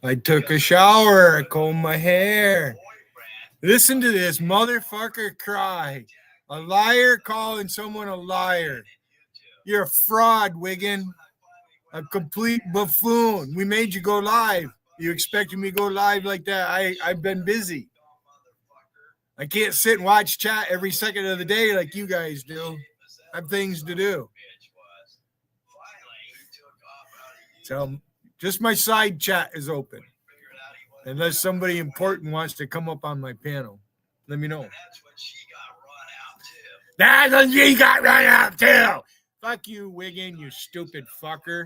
I took a shower. I combed my hair. Listen to this motherfucker cry. A liar calling someone a liar. You're a fraud, Wigan. A complete buffoon. We made you go live. You expected me to go live like that? I've been busy. I can't sit and watch chat every second of the day like you guys do. I have things to do. So just my side chat is open. Unless somebody important wants to come up on my panel, let me know. That's when she got run out too. Fuck you, Wigan, you stupid fucker.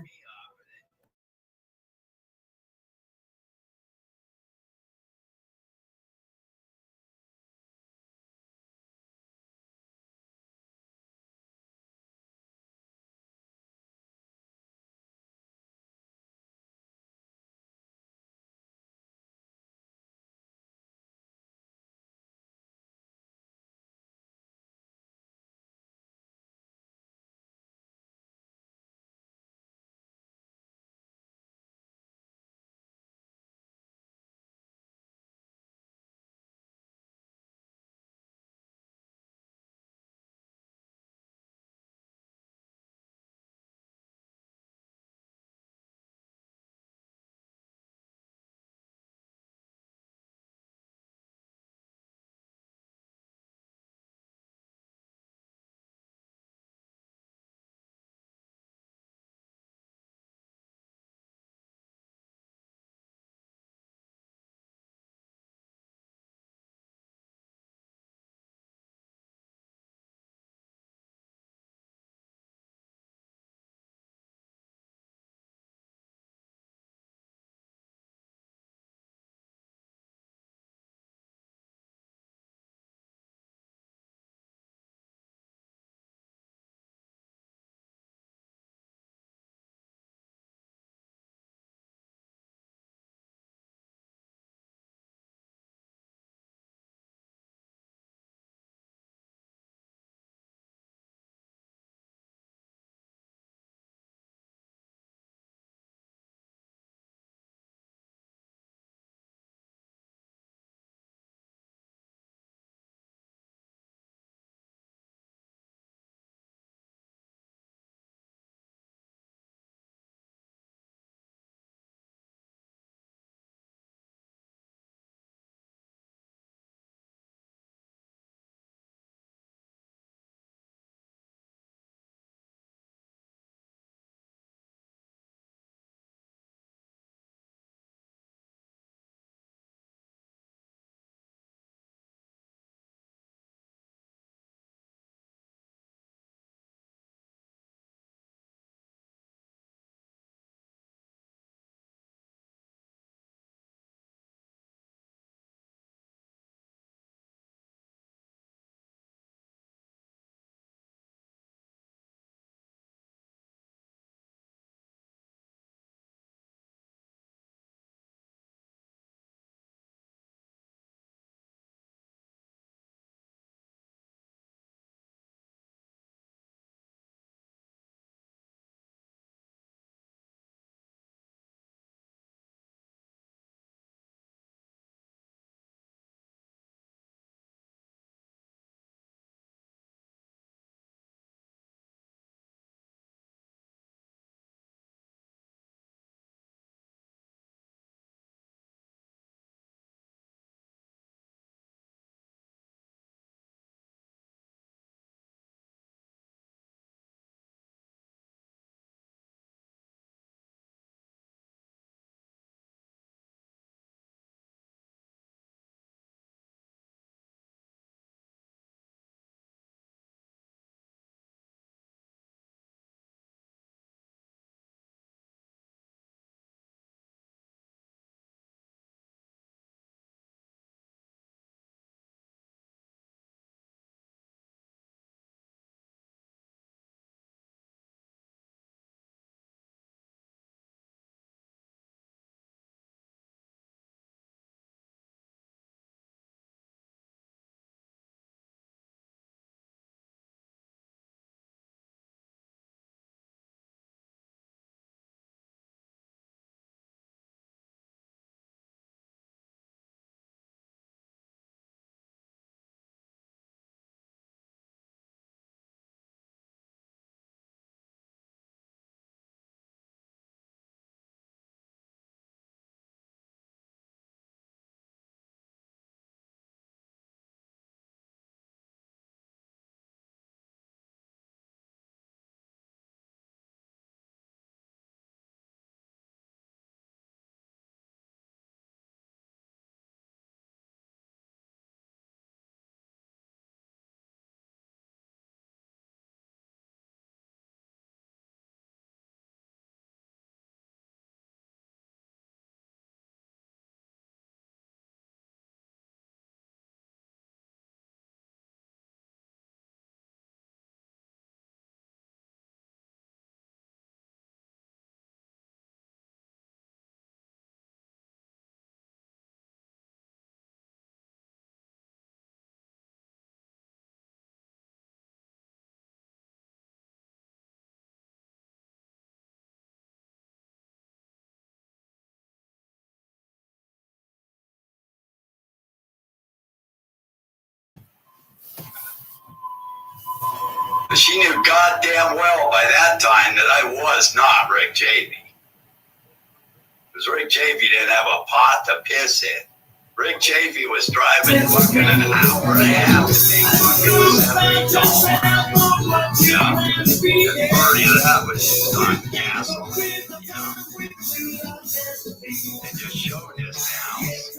She knew goddamn well by that time that I was not Rick Javey. Because Rick Javey didn't have a pot to piss in. Rick Javey was driving fucking an hour and a half to make fucking $70. Yeah. And Bernie, that was just on gasoline. And just showed his house.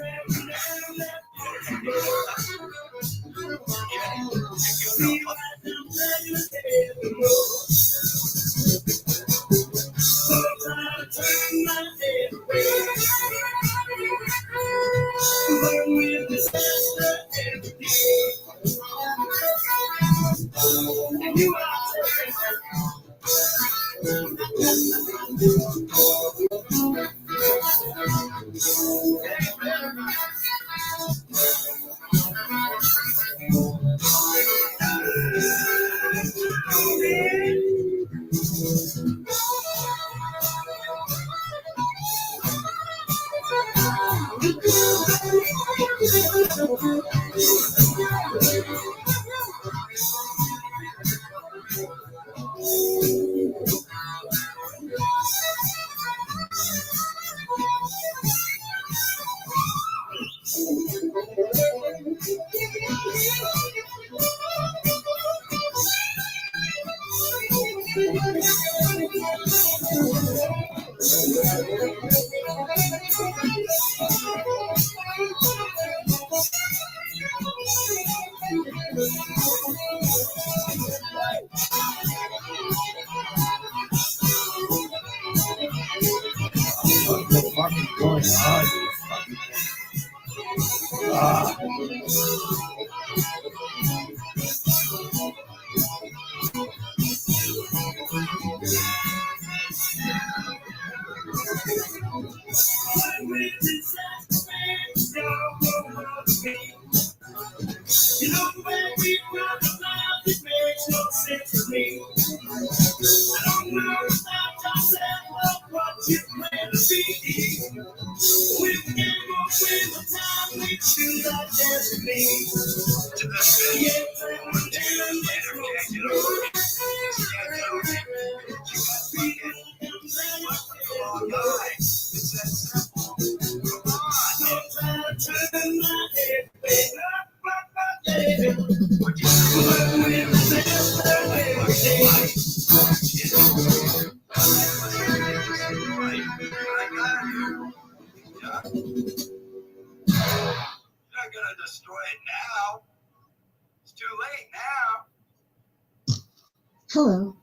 Hello.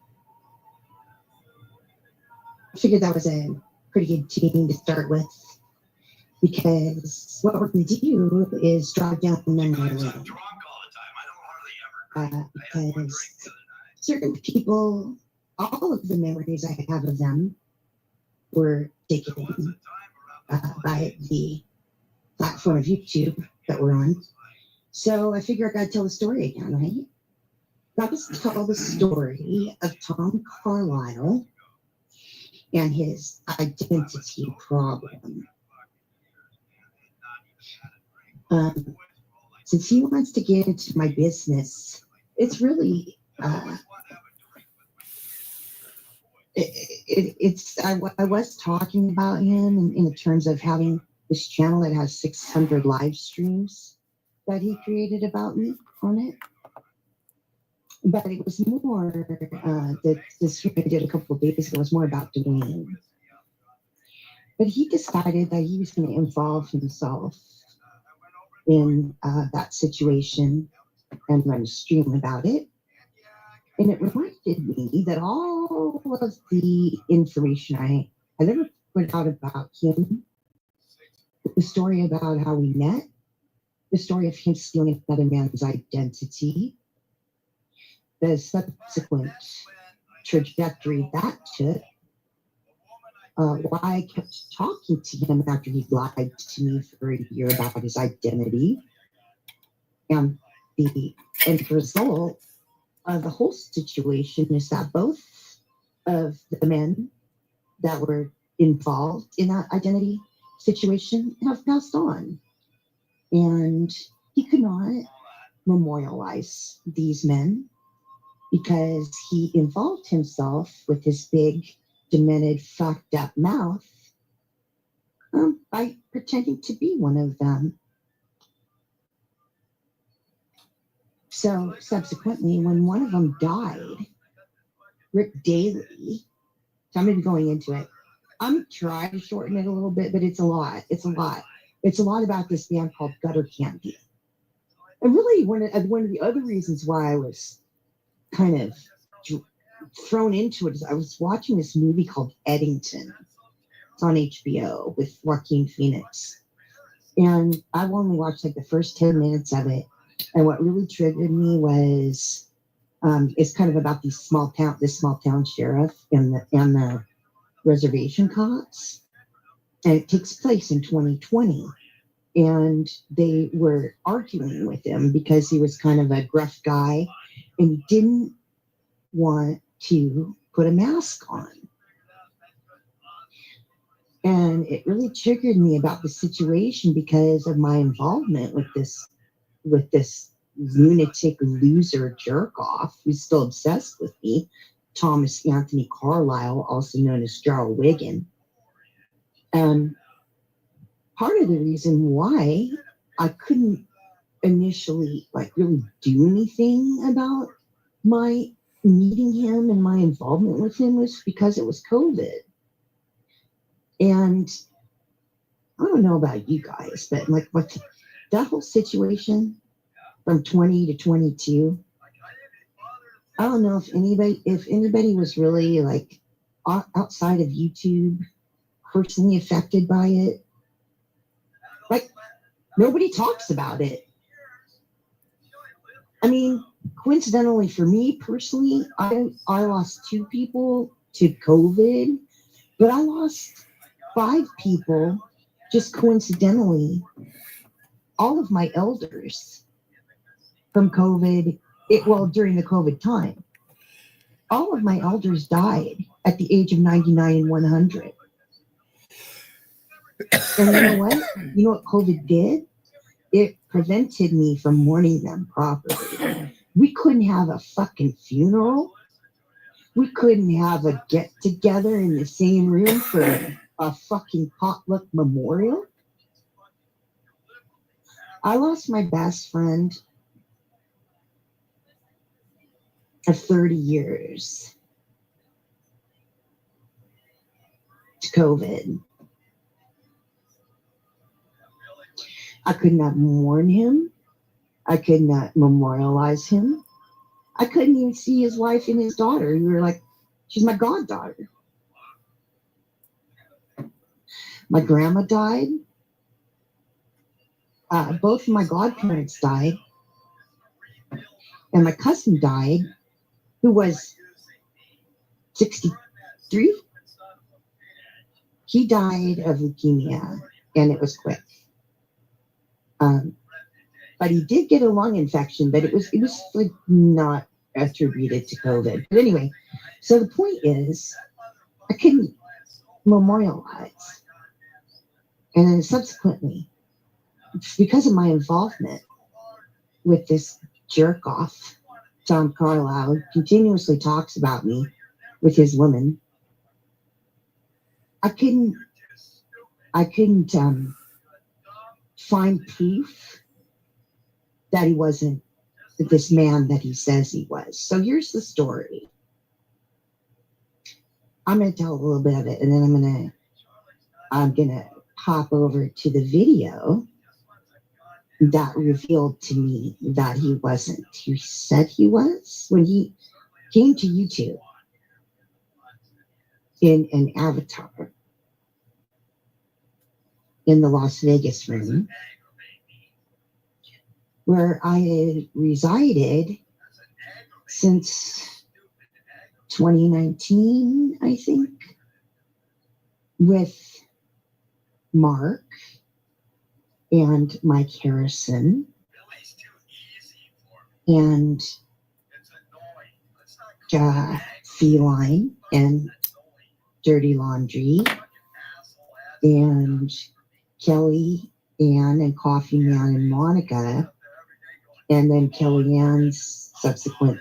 I figured that was a pretty good tune to start with because what we're going to do is drive down memory lane. Because certain people, all of the memories I have of them were taken by the platform of YouTube that we're on. So I figure I got to tell the story again, right? That was to tell the story of Tom Carlisle and his identity problem. Since he wants to get into my business, it's really, I was talking about him in terms of having this channel that has 600 live streams that he created about me on it. But it was more, this I did a couple of days ago, was more about Dwayne. But he decided that he was going to involve himself in that situation and run a stream about it. And it reminded me that all of the information I ever put out about him, the story about how we met, the story of him stealing another man's identity, the subsequent trajectory that took, why I kept talking to him after he lied to me for a year about his identity, and the end result of the whole situation is that both of the men that were involved in that identity situation have passed on, and he could not memorialize these men because he involved himself with his big, demented, fucked up mouth by pretending to be one of them. So subsequently, when one of them died, Rick Daley, so I'm going to be going into it. I'm trying to shorten it a little bit, but it's a lot. It's a lot. It's a lot about this band called Gutter Candy. And really, one of the other reasons why I was kind of thrown into it is I was watching this movie called Eddington. It's on HBO with Joaquin Phoenix. And I've only watched like the first 10 minutes of it. And what really triggered me was it's kind of about this small town sheriff and the reservation cops. And it takes place in 2020. And they were arguing with him because he was kind of a gruff guy and he didn't want to put a mask on. And it really triggered me about the situation because of my involvement with this lunatic loser jerk off who's still obsessed with me, Thomas Anthony Carlyle, also known as Gerald Wigan. And part of the reason why I couldn't initially like really do anything about my meeting him and my involvement with him was because it was COVID. And I don't know about you guys, but like that whole situation from 20 to 22, I don't know if anybody was really like outside of YouTube personally affected by it. Like nobody talks about it. I mean, coincidentally for me personally, I lost 2 people to COVID, but I lost 5 people just coincidentally. All of my elders from COVID, during the COVID time, all of my elders died at the age of 99 and 100. And you know what? You know what COVID did? It prevented me from mourning them properly. We couldn't have a fucking funeral. We couldn't have a get together in the same room for a fucking potluck memorial. I lost my best friend of 30 years to COVID. I could not mourn him. I could not memorialize him. I couldn't even see his wife and his daughter. You were like, she's my goddaughter. My grandma died. Both of my godparents died. And my cousin died, who was 63. He died of leukemia, and it was quick. But he did get a lung infection, but it was like not attributed to COVID. But anyway, so the point is, I couldn't memorialize. And then subsequently, because of my involvement with this jerk off, Tom Carlyle, who continuously talks about me with his woman, I couldn't find proof that he wasn't this man that he says he was. So here's the story. I'm going to tell a little bit of it, and then I'm gonna hop over to the video that revealed to me that he wasn't who he said he was when he came to YouTube in an avatar in the Las Vegas room where I had resided since 2019, I think, with Mark and Mike Harrison and Feline and Dirty Laundry and Kelly Ann and Coffee Man and Monica, and then Kelly Ann's subsequent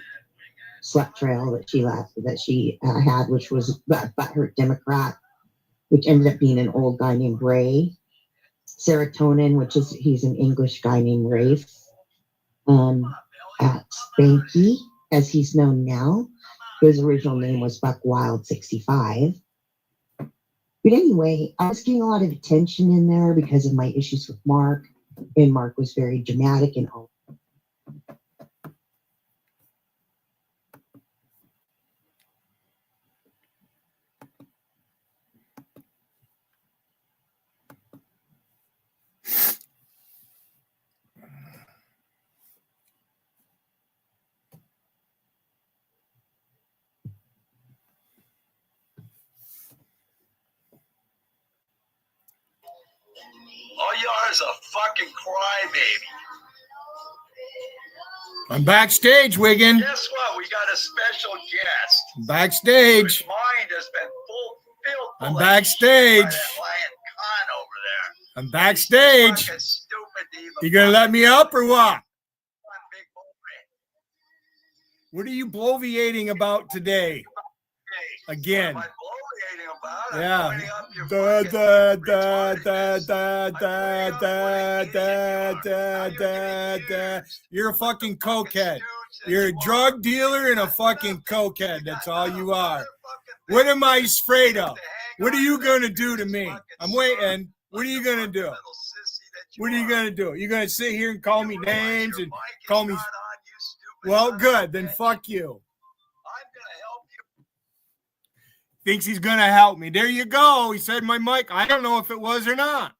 slut trail that she left, that she had, which was butthurt Democrat, which ended up being an old guy named Ray. Serotonin, which is, he's an English guy named Rafe. At Spanky, as he's known now. His original name was Buck Wild 65. But anyway, I was getting a lot of attention in there because of my issues with Mark. And Mark was very dramatic and all. All you are is a fucking crybaby. I'm backstage, Wigan. Guess what? We got a special guest. Backstage. Whose mind has been fulfilled. I'm backstage. By that lion con over there. I'm backstage. Fucking stupid to even You gonna let me up or what? big movement. What are you bloviating about today? Again. What am I bloviating about? I'm Yeah. pointing up your Da, fucking da, da, da, da, da, da, da, da, da. You're a fucking cokehead. You're a drug dealer and a fucking cokehead. That's all you are. What am I afraid of? What are you gonna do to me? I'm waiting. What are you gonna do? What are you gonna do? You're gonna sit here and call me names and call me. Well, good. Then fuck you. Thinks he's gonna help me. There you go. He said my mic. I don't know if it was or not.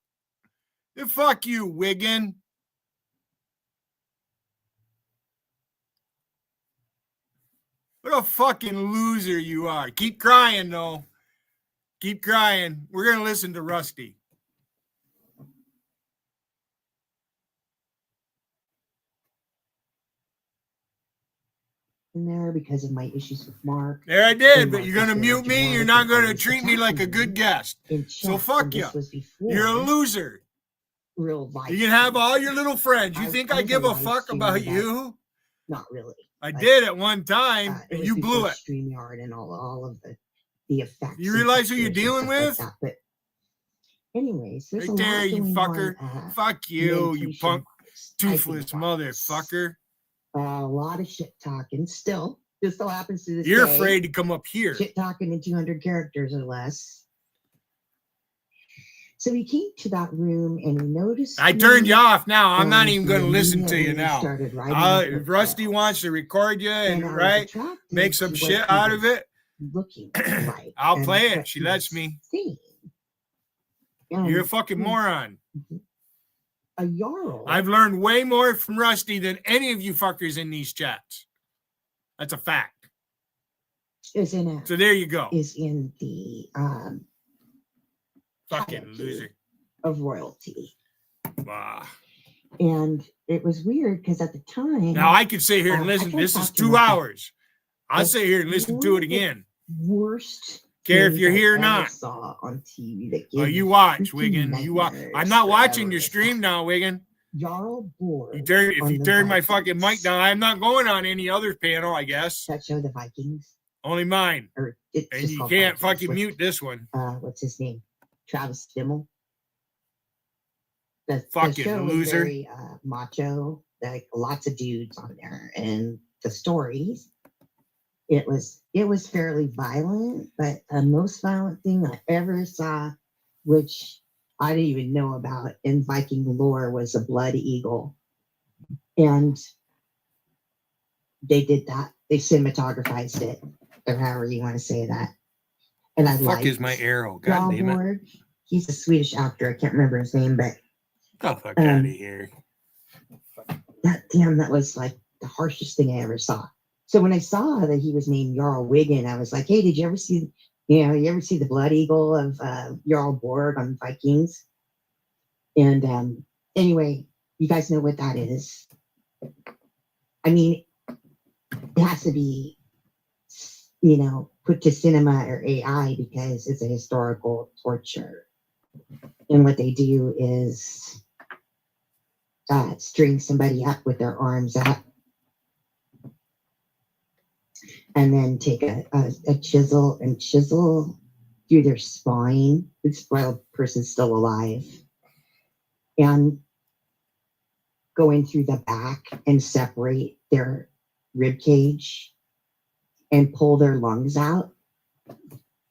Then fuck you, Wigan. What a fucking loser you are. Keep crying, though. Keep crying. We're gonna listen to Rusty. There because of my issues with Mark. There I did, but you're going to mute me. You're not going to treat me like a good guest. So fuck you. You're a loser. Real life. You can have all your little friends. You think I give a fuck about you? Not really. I did at one time, and you blew it. StreamYard and all of the effects. You realize who you're dealing with? Like but anyways, there's right there, you fucker. Fuck you, you punk, toothless motherfucker. A lot of shit talking still. This still happens to this You're day. afraid to come up here. Shit talking in 200 characters or less. So he came to that room and he noticed. I turned you off now. I'm not even going to listen to you now. If Rusty wants to record you and make some shit out of it, looking like, I'll play it. She lets me. You're a fucking moron. A Jarl. I've learned way more from Rusty than any of you fuckers in these chats. That's a fact. So there you go. Is in the fucking loser of royalty. Wow. And it was weird because at the time. Now I could sit here and listen. This is 2 hours. I'll sit here and listen to it again. Worst. Care if you're here or not. Saw on TV that oh, you watch, Wigan. You watch. I'm not watching your stream now, Wigan. Jarl Board. If you turn my fucking mic down, I'm not going on any other panel, I guess. That show the Vikings. Only mine. And you can't fucking mute this one. What's his name? Travis Fimmel. Fucking show loser. Was very macho. Like lots of dudes on there, and the stories. It was fairly violent, but the most violent thing I ever saw, which I didn't even know about in Viking lore, was a blood eagle. And they did that. They cinematographized it, or however you want to say that. And I fuck is my arrow? God damn it. He's a Swedish actor. I can't remember his name, but oh, fuck out of here. That was like the harshest thing I ever saw. So when I saw that he was named Jarl Wigan, I was like, hey, did you ever see the blood eagle of Jarl Borg on Vikings? And anyway, you guys know what that is. I mean, it has to be, put to cinema or AI because it's a historical torture. And what they do is string somebody up with their arms up. and then take a chisel and chisel through their spine. This spoiled person's still alive, and go in through the back and separate their rib cage and pull their lungs out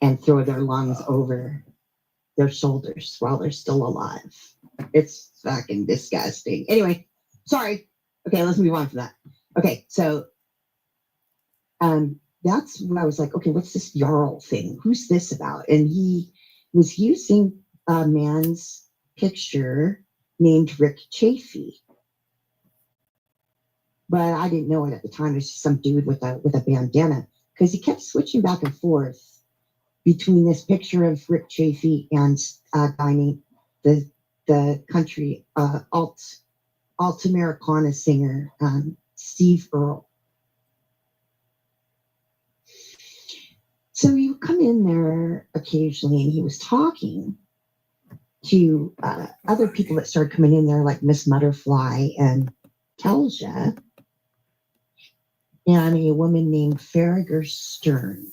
and throw their lungs over their shoulders while they're still alive. It's fucking disgusting. Anyway, sorry. Okay, let's move on from that. Okay, so that's when I was like, okay, what's this Jarl thing? Who's this about? And he was using a man's picture named Rick Chafee. But I didn't know it at the time. It was just some dude with a bandana, because he kept switching back and forth between this picture of Rick Chafee and a guy named the country alt Americana singer Steve Earle. So he would come in there occasionally, and he was talking to other people that started coming in there, like Miss Butterfly and Telja, and a woman named Farragher Stern.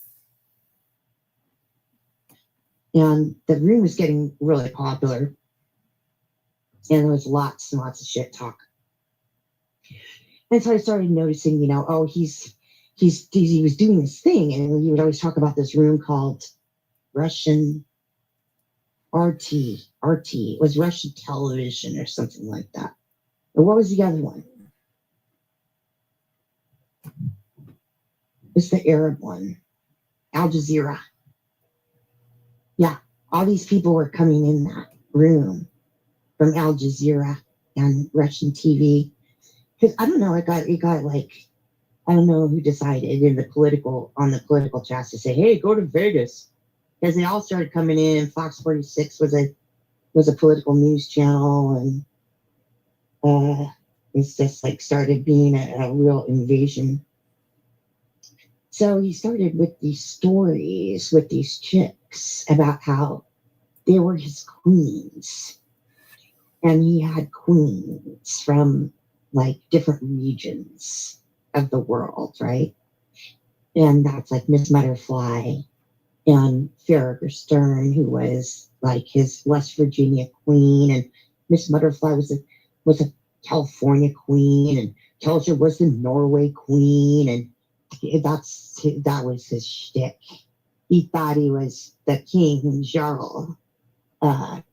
And the room was getting really popular, and there was lots and lots of shit talk. And so I started noticing, he was doing this thing, and he would always talk about this room called Russian RT. It was Russian television or something like that. And what was the other one? It's the Arab one, Al Jazeera. Yeah, all these people were coming in that room from Al Jazeera and Russian TV. Because I don't know, it got like, I don't know who decided on the political chat to say, hey, go to Vegas. Because they all started coming in. Fox 46 was a political news channel, and it's just like started being a real invasion. So he started with these stories with these chicks about how they were his queens. And he had queens from like different regions of the world, right? And that's like Miss Butterfly and Farragher Stern, who was like his West Virginia queen, and Miss Butterfly was a California queen, and Telja was the Norway queen, and that was his shtick. He thought he was the king, Jarl,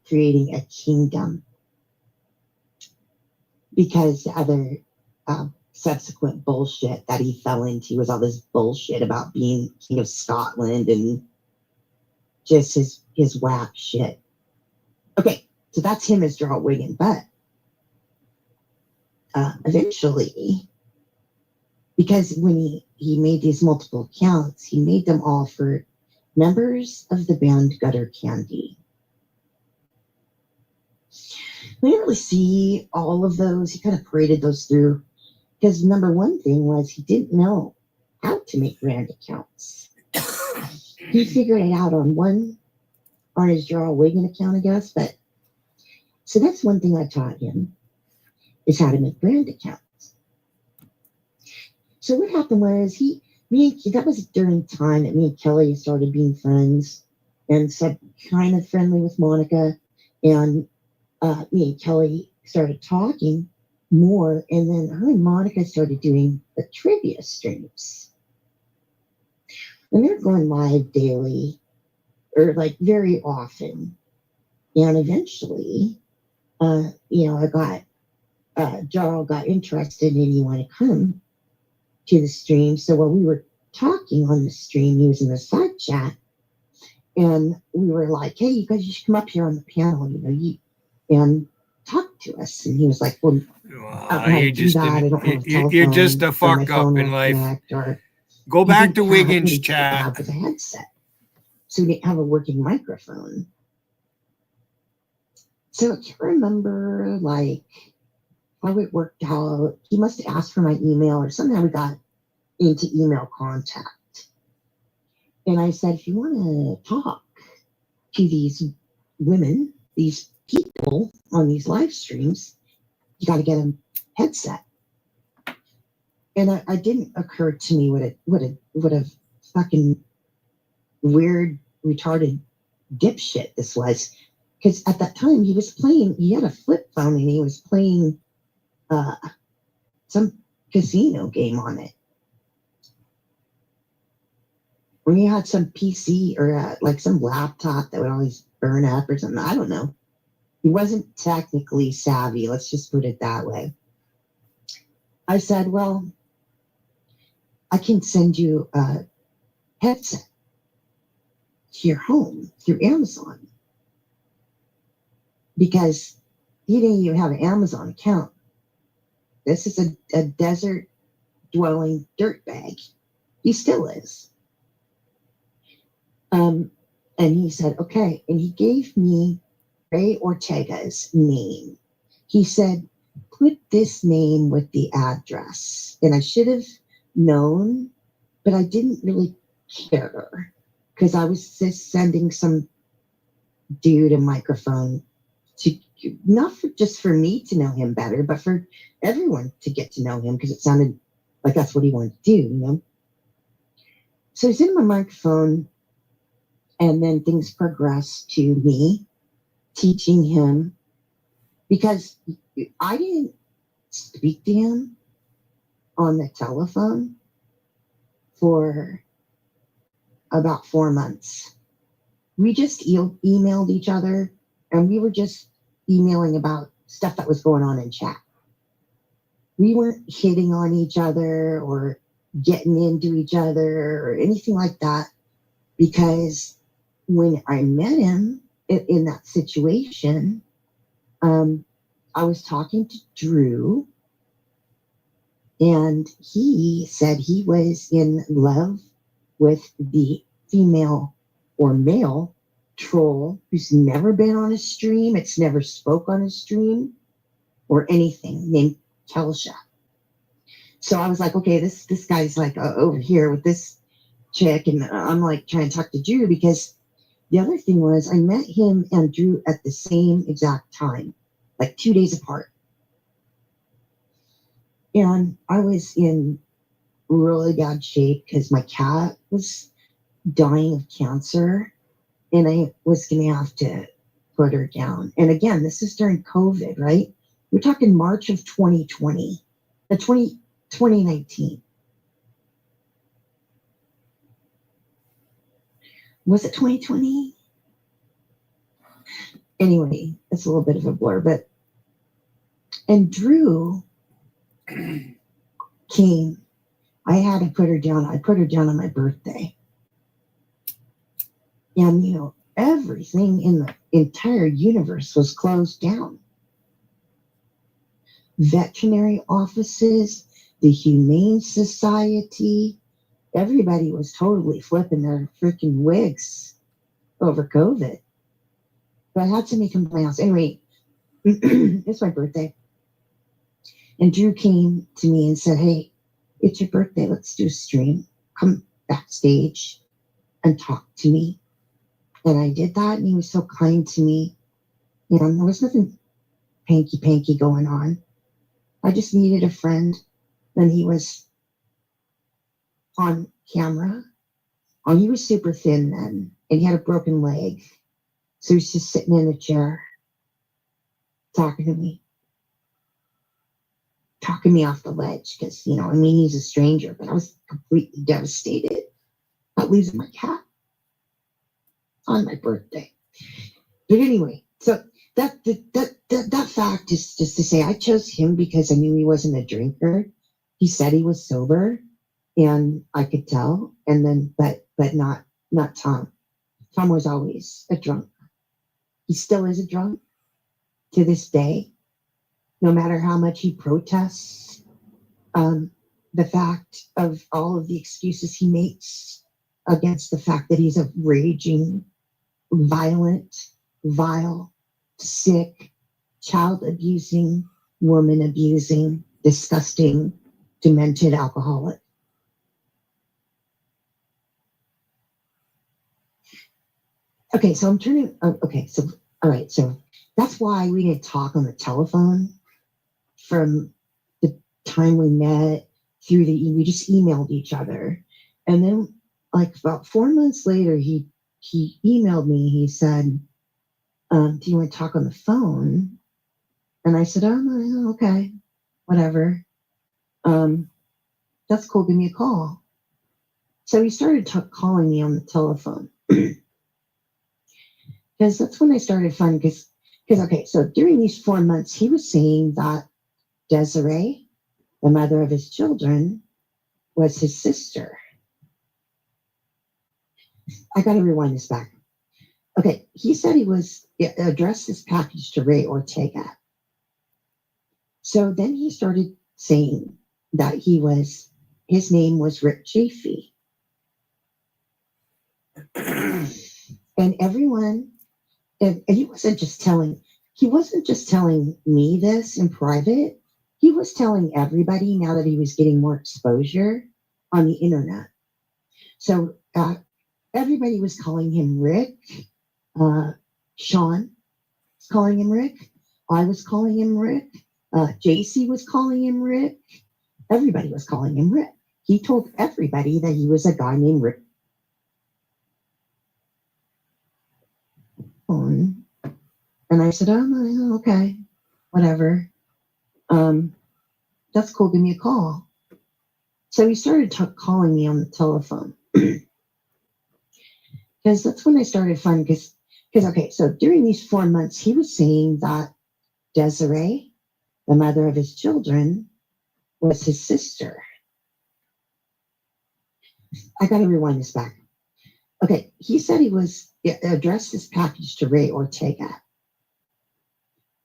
creating a kingdom, because the other subsequent bullshit that he fell into was all this bullshit about being king of Scotland and just his whack shit. Okay, so that's him as Jarl Wigan, but eventually, because when he made these multiple accounts, he made them all for members of the band Gutter Candy. We didn't really see all of those. He kind of paraded those through, because number one thing was he didn't know how to make brand accounts. He figured it out on his Jarl Wigan account, I guess. But so that's one thing I taught him, is how to make brand accounts. So what happened was that was during the time that me and Kelly started being friends, and said kind of friendly with Monica, and me and Kelly started talking more, and then her and Monica started doing the trivia streams, and they're going live daily, or like very often. And eventually, Jarl got interested, and he wanted to come to the stream. So while we were talking on the stream, he was in the side chat, and we were like, hey, you guys should come up here on the panel, and talk to us. And he was like, well, you're just a fuck up in life. Go back to Wigan's chat. With a headset, so we didn't have a working microphone. So I can't remember like how it worked out. He must have asked for my email, or somehow we got into email contact. And I said, if you want to talk to these women, these people on these live streams, you got to get a headset. And it didn't occur to me what a fucking weird, retarded dipshit this was. Because at that time he had a flip phone and he was playing some casino game on it. Or he had some PC or like some laptop that would always burn up or something. I don't know. He wasn't technically savvy. Let's just put it that way. I said, well, I can send you a headset to your home through Amazon. Because he didn't even have an Amazon account. This is a desert dwelling dirtbag. He still is. And he said, okay. And he gave me Ray Ortega's name. He said, put this name with the address. And I should have known, but I didn't really care because I was just sending some dude a microphone to not just for me to know him better, but for everyone to get to know him because it sounded like that's what he wanted to do, you know? So he's in my microphone, and then things progressed to me teaching him because I didn't speak to him on the telephone for about 4 months. We just emailed each other, and we were just emailing about stuff that was going on in chat. We weren't hitting on each other or getting into each other or anything like that, because when I met him in that situation, I was talking to Drew, and he said he was in love with the female or male troll who's never been on a stream, it's never spoke on a stream or anything, named Kelsha. So I was like, okay, this guy's like over here with this chick, and I'm like trying to talk to Drew, because the other thing was I met him and Drew at the same exact time, like 2 days apart. And I was in really bad shape because my cat was dying of cancer, and I was going to have to put her down. And again, this is during COVID, right? We're talking March of 2020, 2019. Was it 2020? Anyway, it's a little bit of a blur, and Drew came. I had to put her down. I put her down on my birthday. And, you know, everything in the entire universe was closed down. Veterinary offices, the Humane Society, everybody was totally flipping their freaking wigs over COVID. But I had to make complaints. Anyway, it's my birthday. And Drew came to me and said, hey, it's your birthday. Let's do a stream. Come backstage and talk to me. And I did that, and he was so kind to me. You know, there was nothing panky going on. I just needed a friend. And he was on camera. Oh, he was super thin then, and he had a broken leg. So he was just sitting in a chair talking to me. Talking me off the ledge because, you know, I mean, he's a stranger, but I was completely devastated about losing my cat on my birthday. But anyway, so that fact is just to say I chose him because I knew he wasn't a drinker. He said he was sober, and I could tell. And then, but not Tom. Tom was always a drunk. He still is a drunk to this day. No matter how much he protests the fact of all of the excuses he makes against the fact that he's a raging, violent, vile, sick, child abusing, woman abusing, disgusting, demented alcoholic. Okay, so I'm turning. Okay, so all right, so that's why we didn't talk on the telephone from the time we met through we just emailed each other. And then like about 4 months later, he emailed me. He said, do you want to talk on the phone? And I said, oh, okay, whatever. That's cool. Give me a call. So he started calling me on the telephone. Because that's when I started finding, because okay, so during these 4 months, he was saying that Desiree, the mother of his children, was his sister. I got to rewind this back. Okay, he said he was addressed this package to Ray Ortega. So then he started saying that his name was Rick Chafee. And everyone, and he wasn't just telling me this in private. He was telling everybody now that he was getting more exposure on the internet. So everybody was calling him Rick. Sean was calling him Rick. I was calling him Rick. JC was calling him Rick. Everybody was calling him Rick. He told everybody that he was a guy named Rick. And I said, oh, okay, whatever. That's cool. Give me a call. So he started calling me on the telephone. Because that's when I started finding, because okay, so during these 4 months, he was saying that Desiree, the mother of his children, was his sister. I got to rewind this back. Okay, he said he was addressed this package to Ray Ortega.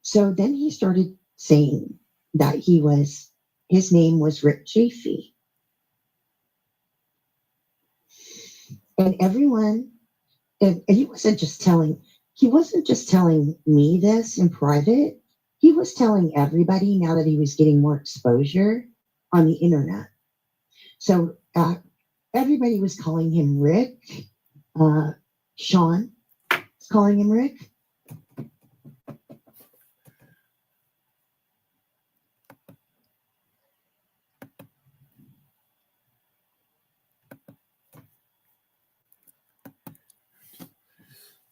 So then he started saying that his name was Rick Chafee. And everyone, and he wasn't just telling me this in private. He was telling everybody now that he was getting more exposure on the internet. So everybody was calling him Rick. Sean was calling him Rick.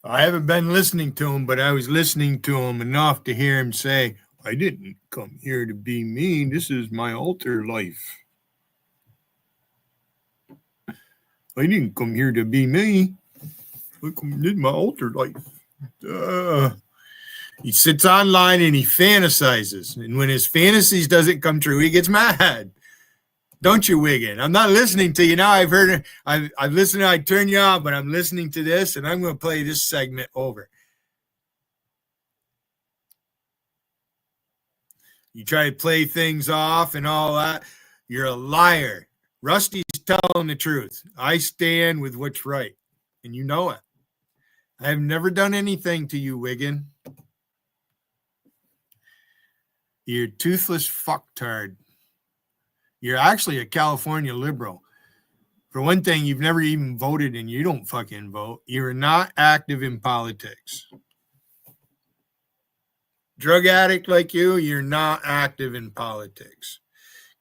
I haven't been listening to him, but I was listening to him enough to hear him say, I didn't come here to be mean. This is my altar life. I didn't come here to be me. This is my altar life. He sits online and he fantasizes. And when his fantasies doesn't come true, he gets mad. Don't you, Wigan? I'm not listening to you now. I've listened. I turn you off, but I'm listening to this, and I'm going to play this segment over. You try to play things off and all that. You're a liar. Rusty's telling the truth. I stand with what's right, and you know it. I have never done anything to you, Wigan. You're toothless fucktard. You're actually a California liberal. For one thing, you've never even voted and you don't fucking vote. You're not active in politics. Drug addict like you're not active in politics.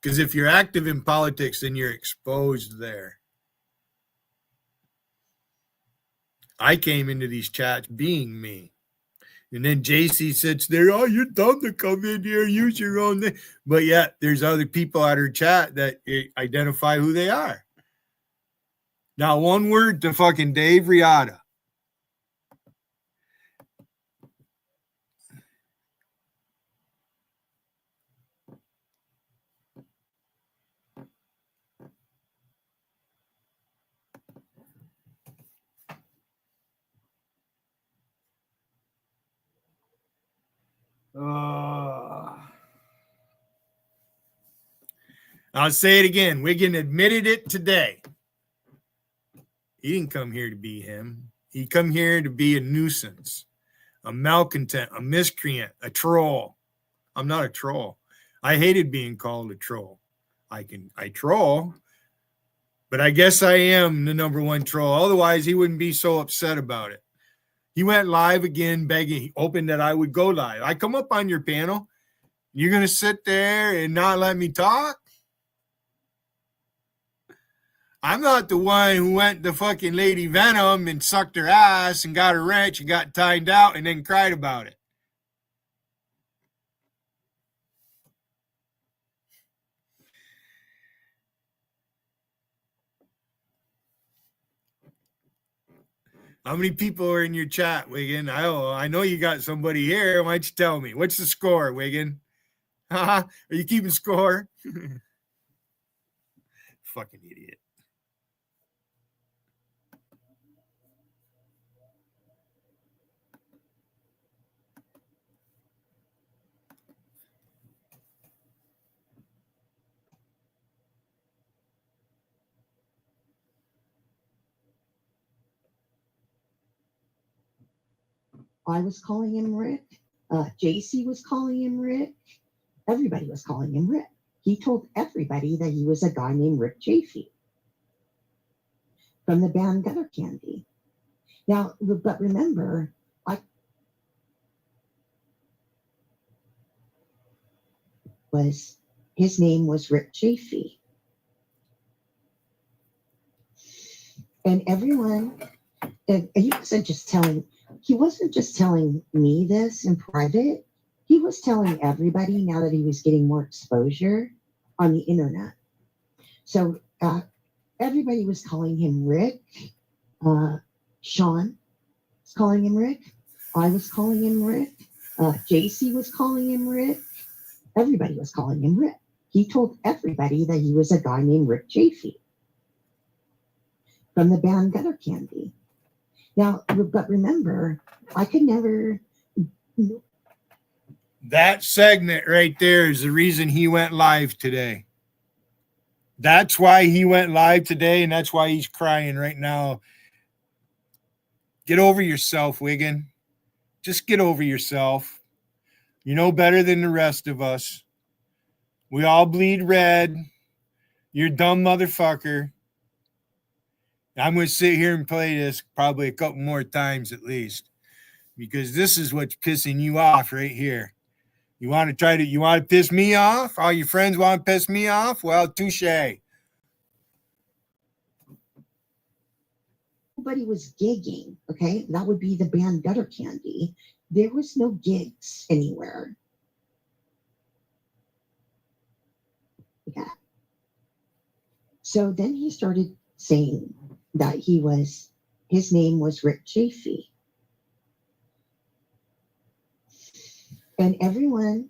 Because if you're active in politics, then you're exposed there. I came into these chats being me. And then JC sits there, oh, you're dumb to come in here, use your own thing. But yet, there's other people at her chat that identify who they are. Now, one word to fucking Dave Riata. I'll say it again. Wigan admitted it today. He didn't come here to be him. He come here to be a nuisance, a malcontent, a miscreant, a troll. I'm not a troll. I hated being called a troll. I troll, but I guess I am the number one troll. Otherwise, he wouldn't be so upset about it. He went live again, begging, hoping that I would go live. I come up on your panel. You're going to sit there and not let me talk? I'm not the one who went to fucking Lady Venom and sucked her ass and got a wrench and got timed out and then cried about it. How many people are in your chat, Wigan? I know you got somebody here. Why don't you tell me? What's the score, Wigan? Are you keeping score? Fucking idiot. I was calling him Rick. JC was calling him Rick. Everybody was calling him Rick. He told everybody that he was a guy named Rick Chafee from the band Gutter Candy. Now, but remember, his name was Rick Chafee. And everyone, he wasn't just telling me this in private. He was telling everybody now that he was getting more exposure on the internet. So everybody was calling him Rick. Sean was calling him Rick. I was calling him Rick. JC was calling him Rick. Everybody was calling him Rick. He told everybody that he was a guy named Rick Chafee from the band Gutter Candy. Now, but remember, I could never. That segment right there is the reason he went live today. That's why he went live today, and that's why he's crying right now. Get over yourself, Wigan. Just get over yourself. You know better than the rest of us. We all bleed red. You're a dumb motherfucker. I'm going to sit here and play this probably a couple more times at least, because this is what's pissing you off right here. You want to piss me off? All your friends want to piss me off? Well, touche. Nobody was gigging, okay? That would be the band Gutter Candy. There was no gigs anywhere. Yeah. So then he started saying that his name was Rick Chafee. And everyone,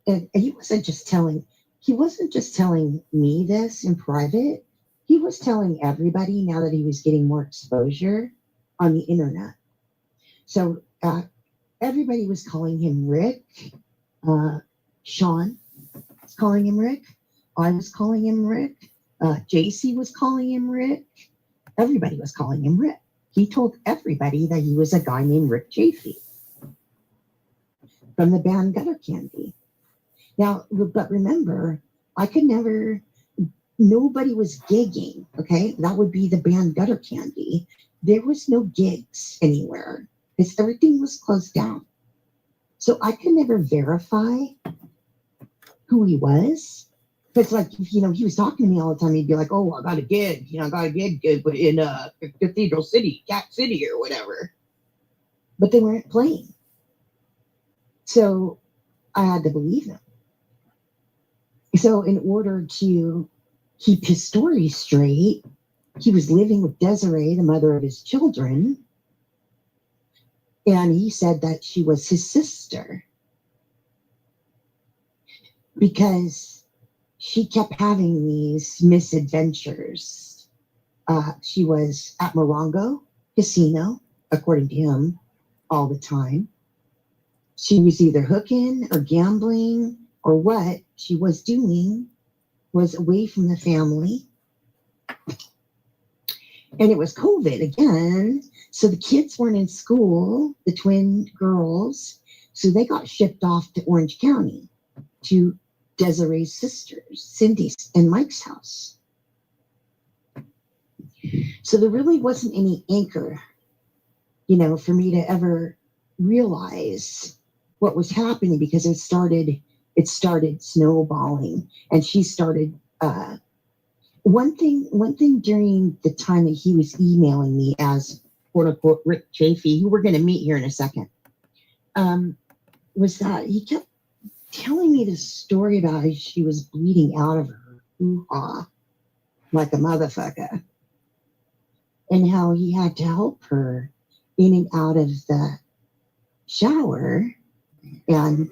and he wasn't just telling me this in private. He was telling everybody now that he was getting more exposure on the internet. So everybody was calling him Rick. Sean was calling him Rick. I was calling him Rick. JC was calling him Rick. Everybody was calling him Rick. He told everybody that he was a guy named Rick Chafee from the band Gutter Candy. Now, but remember, nobody was gigging, okay? That would be the band Gutter Candy. There was no gigs anywhere because everything was closed down. So I could never verify who he was. Because, like, he was talking to me all the time. He'd be like, oh, I got a gig. I got a gig in Cathedral City, Cat City or whatever. But they weren't playing. So I had to believe him. So in order to keep his story straight, he was living with Desiree, the mother of his children. And he said that she was his sister because she kept having these misadventures. She was at Morongo Casino, according to him, all the time. She was either hooking or gambling, or what she was doing was away from the family. And it was COVID again. So the kids weren't in school, the twin girls. So they got shipped off to Orange County to Desiree's sisters, Cindy's and Mike's house. So there really wasn't any anchor, for me to ever realize what was happening, because it started snowballing, and she started one thing during the time that he was emailing me as quote unquote Rick Chafee, who we're going to meet here in a second, was that he kept telling me this story about how she was bleeding out of her hoo-ha like a motherfucker, and how he had to help her in and out of the shower, and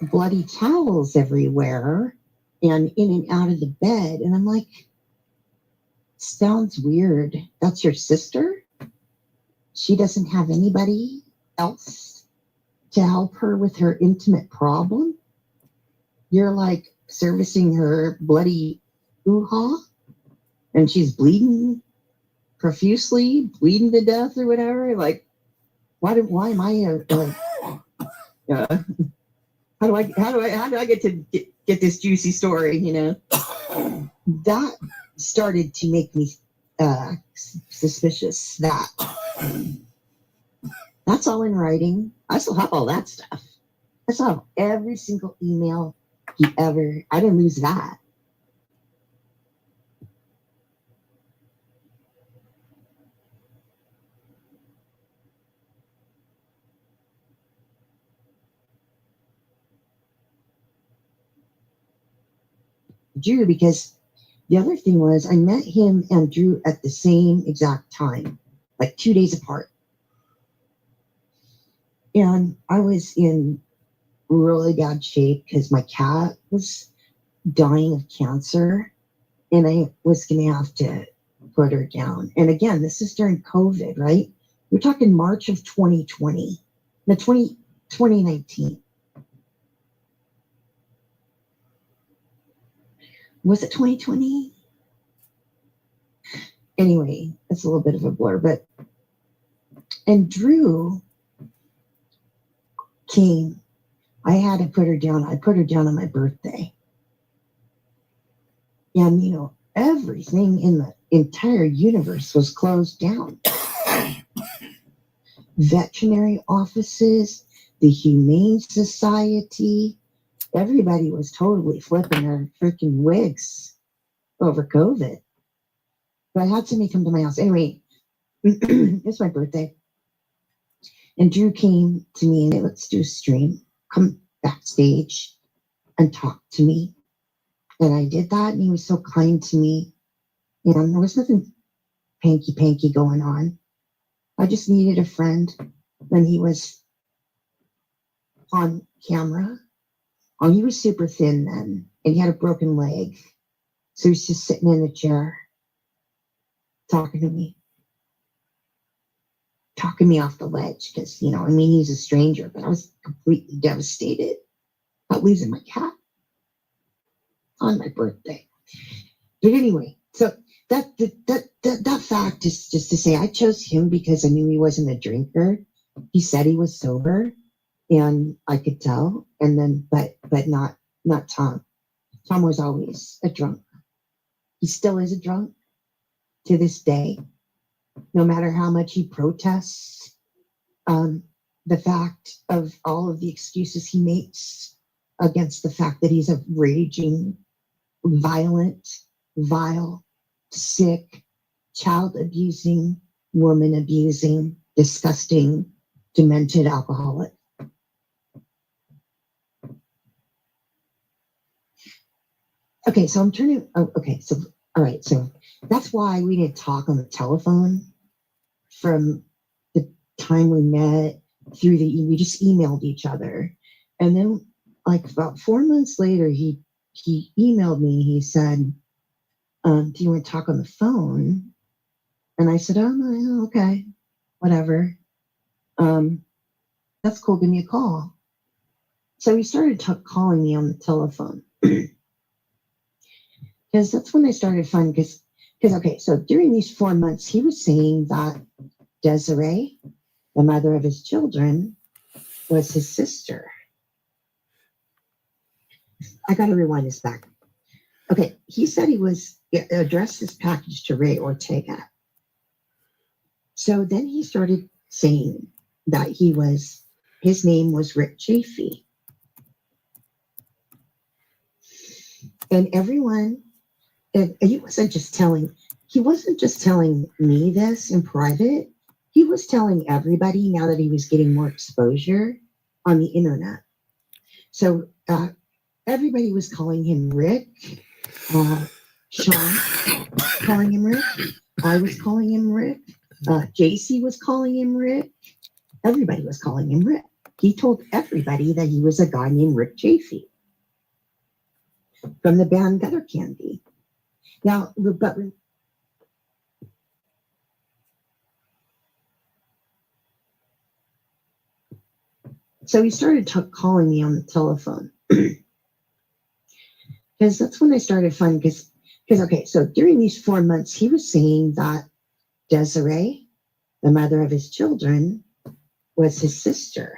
bloody towels everywhere, and in and out of the bed. And I'm like, sounds weird. That's your sister? She doesn't have anybody else to help her with her intimate problem? You're like servicing her bloody hoo-ha, and she's bleeding profusely, bleeding to death or whatever. Like, why am I how do I get to get this juicy story? You know, that started to make me suspicious. That's all in writing. I still have all that stuff. I still have every single email I didn't lose that. Drew, because the other thing was I met him and Drew at the same exact time, like 2 days apart. And I was in really bad shape because my cat was dying of cancer, and I was going to have to put her down. And again, this is during COVID, right? We're talking March of 2020, 2019. Was it 2020? Anyway, it's a little bit of a blur, and Drew came. I had to put her down. I put her down on my birthday. And, you know, everything in the entire universe was closed down. Veterinary offices, the Humane Society, everybody was totally flipping their freaking wigs over COVID. But I had somebody come to my house. Anyway, it's my birthday. And Drew came to me and said, let's do a stream. Come backstage and talk to me. And I did that, and he was so kind to me. And there was nothing panky going on. I just needed a friend. And he was on camera. Oh, he was super thin then, and he had a broken leg. So he was just sitting in a chair talking to me. Talking me off the ledge because, you know, I mean, he's a stranger, but I was completely devastated about losing my cat on my birthday. But anyway, so that fact is just to say I chose him because I knew he wasn't a drinker. He said he was sober, and I could tell. And then, but not Tom. Tom was always a drunk. He still is a drunk to this day. No matter how much he protests the fact of all of the excuses he makes against the fact that he's a raging, violent, vile, sick, child abusing, woman abusing, disgusting, demented alcoholic. Okay, so I'm turning. Oh, okay, so all right, so that's why we didn't talk on the telephone from the time we met through we just emailed each other. And then like about 4 months later, he emailed me. He said, do you want to talk on the phone? And I said, oh, no, okay, whatever. That's cool. Give me a call. So he started calling me on the telephone. Because that's when I started finding, because okay, so during these 4 months, he was saying that Desiree, the mother of his children, was his sister. I got to rewind this back. Okay, he said he addressed this package to Ray Ortega. So then he started saying that his name was Rick Chafee. And everyone And he wasn't just telling me this in private. He was telling everybody now that he was getting more exposure on the internet. So everybody was calling him Rick. Sean calling him Rick. I was calling him Rick. JC was calling him Rick. Everybody was calling him Rick. He told everybody that he was a guy named Rick Chafee from the band Gutter Candy. Now, but so he started calling me on the telephone because that's when I started finding because okay, so during these 4 months, he was saying that Desiree, the mother of his children, was his sister.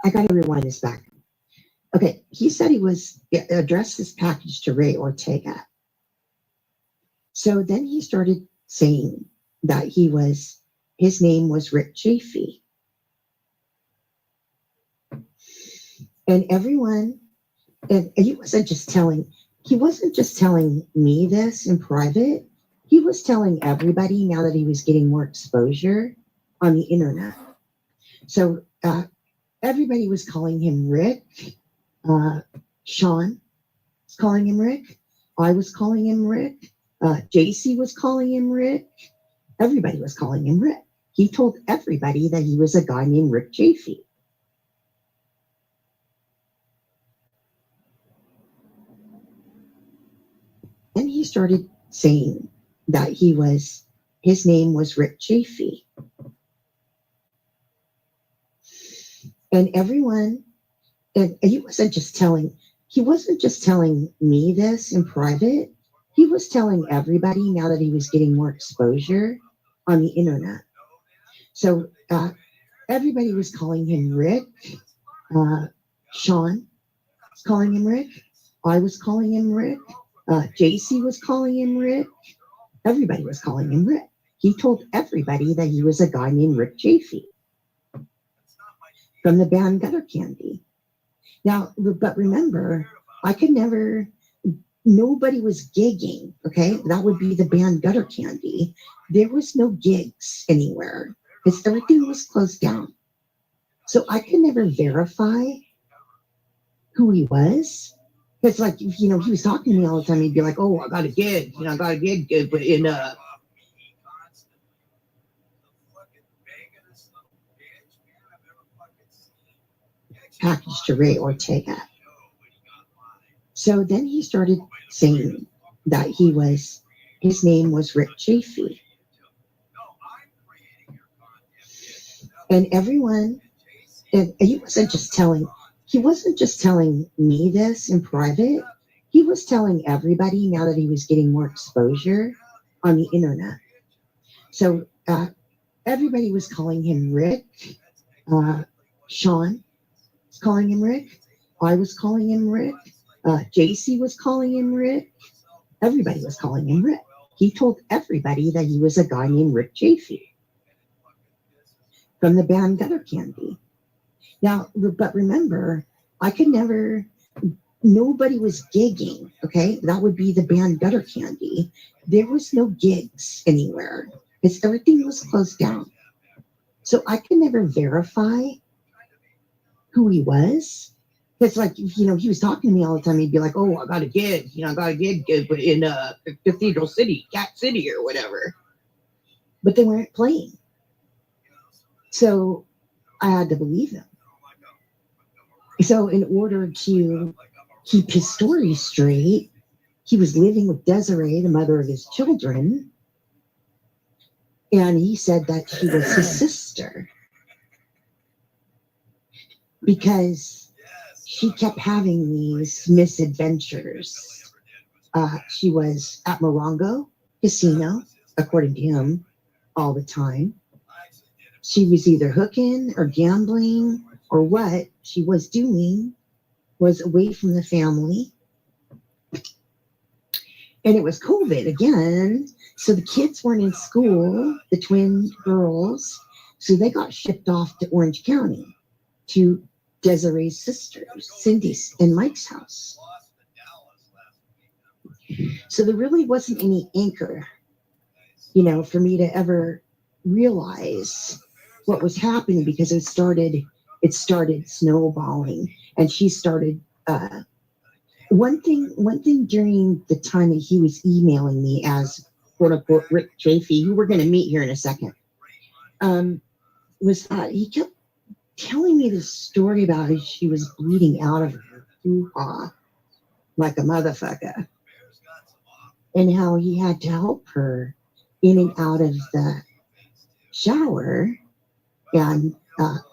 I got to rewind this back. Okay, he said he was addressed this package to Ray Ortega. So then he started saying that his name was Rick Chafee. And everyone, and he wasn't just telling me this in private. He was telling everybody now that he was getting more exposure on the internet. So everybody was calling him Rick. Sean was calling him Rick. I was calling him Rick. JC was calling him Rick. Everybody was calling him Rick. He told everybody that he was a guy named Rick Chafee. Then he started saying that his name was Rick Chafee. And everyone, and he wasn't just telling me this in private. He was telling everybody now that he was getting more exposure on the internet. So everybody was calling him Rick. Sean was calling him Rick. I was calling him Rick. JC was calling him Rick. Everybody was calling him Rick. He told everybody that he was a guy named Rick Chafee from the band Gutter Candy. Now, but remember, nobody was gigging, okay? That would be the band Gutter Candy. There was no gigs anywhere because everything was closed down. So I could never verify who he was. Because, like, he was talking to me all the time. He'd be like, oh, I got a gig. I got a gig but in package to Ray Ortega. So then he started saying that his name was Rick Chafee. And everyone, and he wasn't just telling me this in private. He was telling everybody now that he was getting more exposure on the internet. So everybody was calling him Rick. Sean was calling him Rick. I was calling him Rick. JC was calling him Rick. Everybody was calling him Rick. He told everybody that he was a guy named Rick Chafee from the band Gutter Candy. Now, but remember, nobody was gigging, okay? That would be the band Gutter Candy. There was no gigs anywhere because everything was closed down. So I could never verify who he was. Because, like, he was talking to me all the time. He'd be like, oh, I got a gig. I got a gig in Cathedral City, Cat City or whatever. But they weren't playing. So I had to believe him. So in order to keep his story straight, he was living with Desiree, the mother of his children. And he said that she was his sister because she kept having these misadventures. She was at Morongo Casino, according to him, all the time. She was either hooking or gambling, or what she was doing was away from the family. And it was COVID again. So the kids weren't in school, the twin girls. So they got shipped off to Orange County to Desiree's sisters, Cindy's and Mike's house. So there really wasn't any anchor, for me to ever realize what was happening, because it started snowballing, and she started one thing during the time that he was emailing me as quote unquote Rick Chafee, who we're going to meet here in a second, was he kept telling me this story about how she was bleeding out of her hoo-ha like a motherfucker, and how he had to help her in and out of the shower, and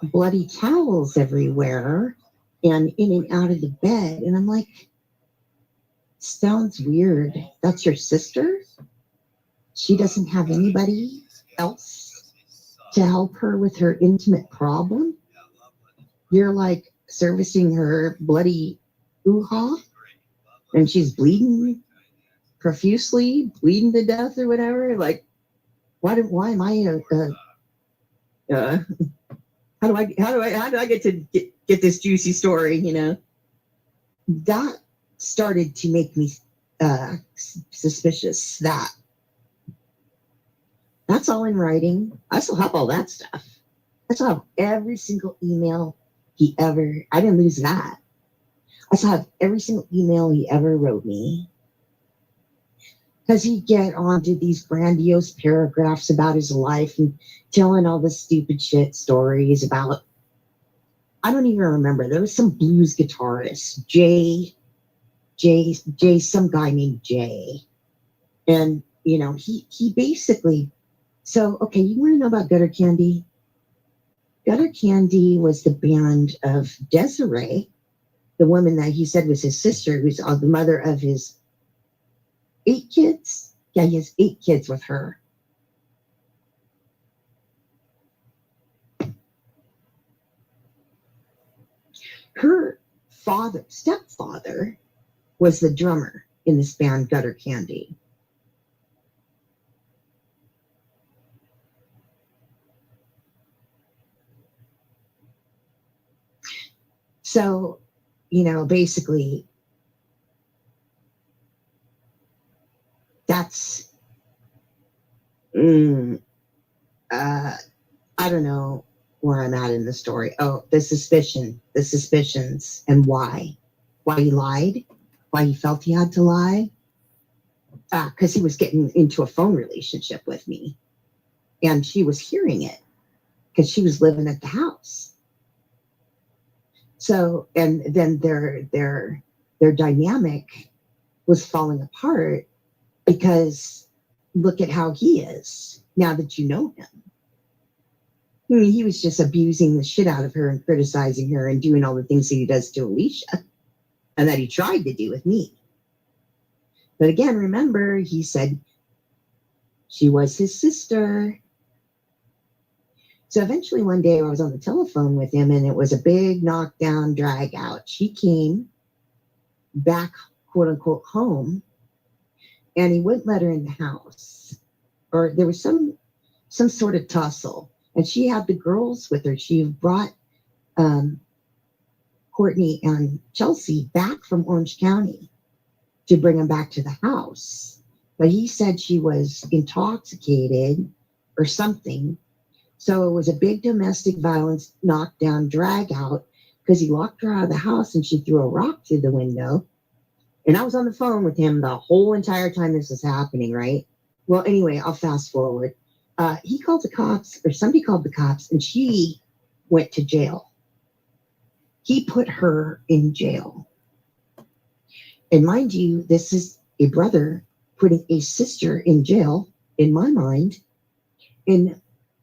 bloody towels everywhere, and in and out of the bed. And I'm like, sounds weird. That's your sister? She doesn't have anybody else to help her with her intimate problem? You're like servicing her bloody hoo-ha, and she's bleeding profusely, bleeding to death or whatever. Like, why am I how do I get to get this juicy story? That started to make me suspicious. That's all in writing. I still have all that stuff. I still have every single email I didn't lose that. I still have every single email he ever wrote me. Because he'd get onto these grandiose paragraphs about his life and telling all the stupid shit stories about, I don't even remember. There was some blues guitarist, Jay, some guy named Jay. And, he basically, so, okay, you want to know about Gutter Candy? Gutter Candy was the band of Desiree, the woman that he said was his sister, who's the mother of his 8 kids. Yeah, he has 8 kids with her. Her stepfather was the drummer in this band, Gutter Candy. So, basically, that's, I don't know where I'm at in the story. Oh, the suspicions, and why he lied, why he felt he had to lie. Because he was getting into a phone relationship with me, and she was hearing it because she was living at the house. So, and then their dynamic was falling apart, because look at how he is now that you know him. I mean, he was just abusing the shit out of her and criticizing her and doing all the things that he does to Alicia, and that he tried to do with me. But again, remember, he said she was his sister. So eventually one day I was on the telephone with him, and it was a big knockdown, drag out. She came back, quote unquote, home, and he wouldn't let her in the house. Or there was some sort of tussle. And she had the girls with her. She brought Courtney and Chelsea back from Orange County to bring them back to the house. But he said she was intoxicated or something. So it was a big domestic violence knockdown, drag out, because he locked her out of the house and she threw a rock through the window. And I was on the phone with him the whole entire time this was happening, right? Well, anyway, I'll fast forward. He called the cops, or somebody called the cops, and she went to jail. He put her in jail. And mind you, this is a brother putting a sister in jail, in my mind. And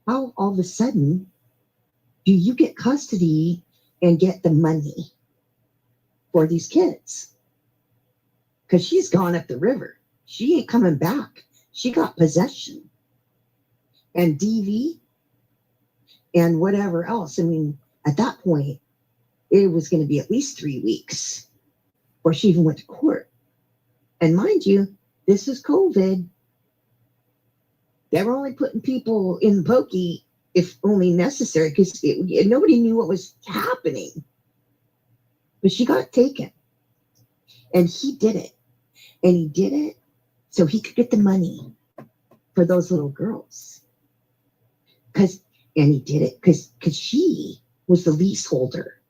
how all of a sudden do you get custody and get the money for these kids? Because she's gone up the river. She ain't coming back. She got possession and DV and whatever else. I mean, at that point, it was going to be at least 3 weeks before she even went to court. And mind you, this is COVID. They were only putting people in pokey if only necessary, because nobody knew what was happening. But she got taken, and he did it. And he did it so he could get the money for those little girls. And he did it because she was the leaseholder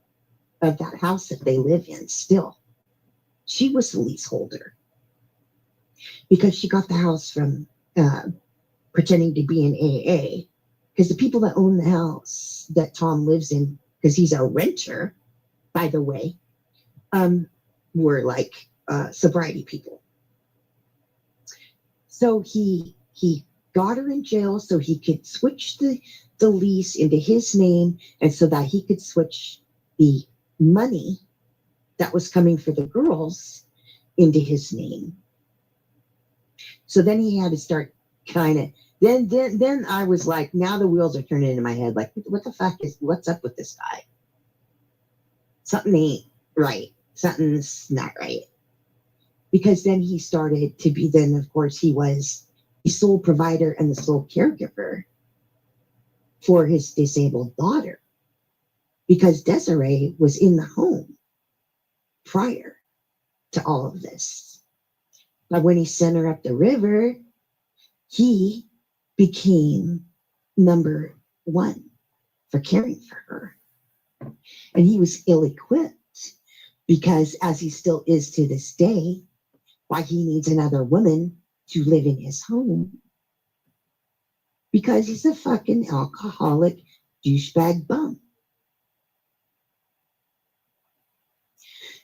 of that house that they live in still. She was the leaseholder because she got the house from pretending to be an AA. Because the people that own the house that Tom lives in, because he's a renter, by the way, were like sobriety people. So he got her in jail so he could switch the lease into his name, and so that he could switch the money that was coming for the girls into his name. So then he had to start kind of, then I was like, now the wheels are turning in my head. Like, what the fuck what's up with this guy? Something ain't right. Something's not right. Because then he started to be, then of course he was the sole provider and the sole caregiver for his disabled daughter. Because Desiree was in the home prior to all of this. But when he sent her up the river, he became number one for caring for her. And he was ill-equipped because, as he still is to this day, why he needs another woman to live in his home. Because he's a fucking alcoholic douchebag bum.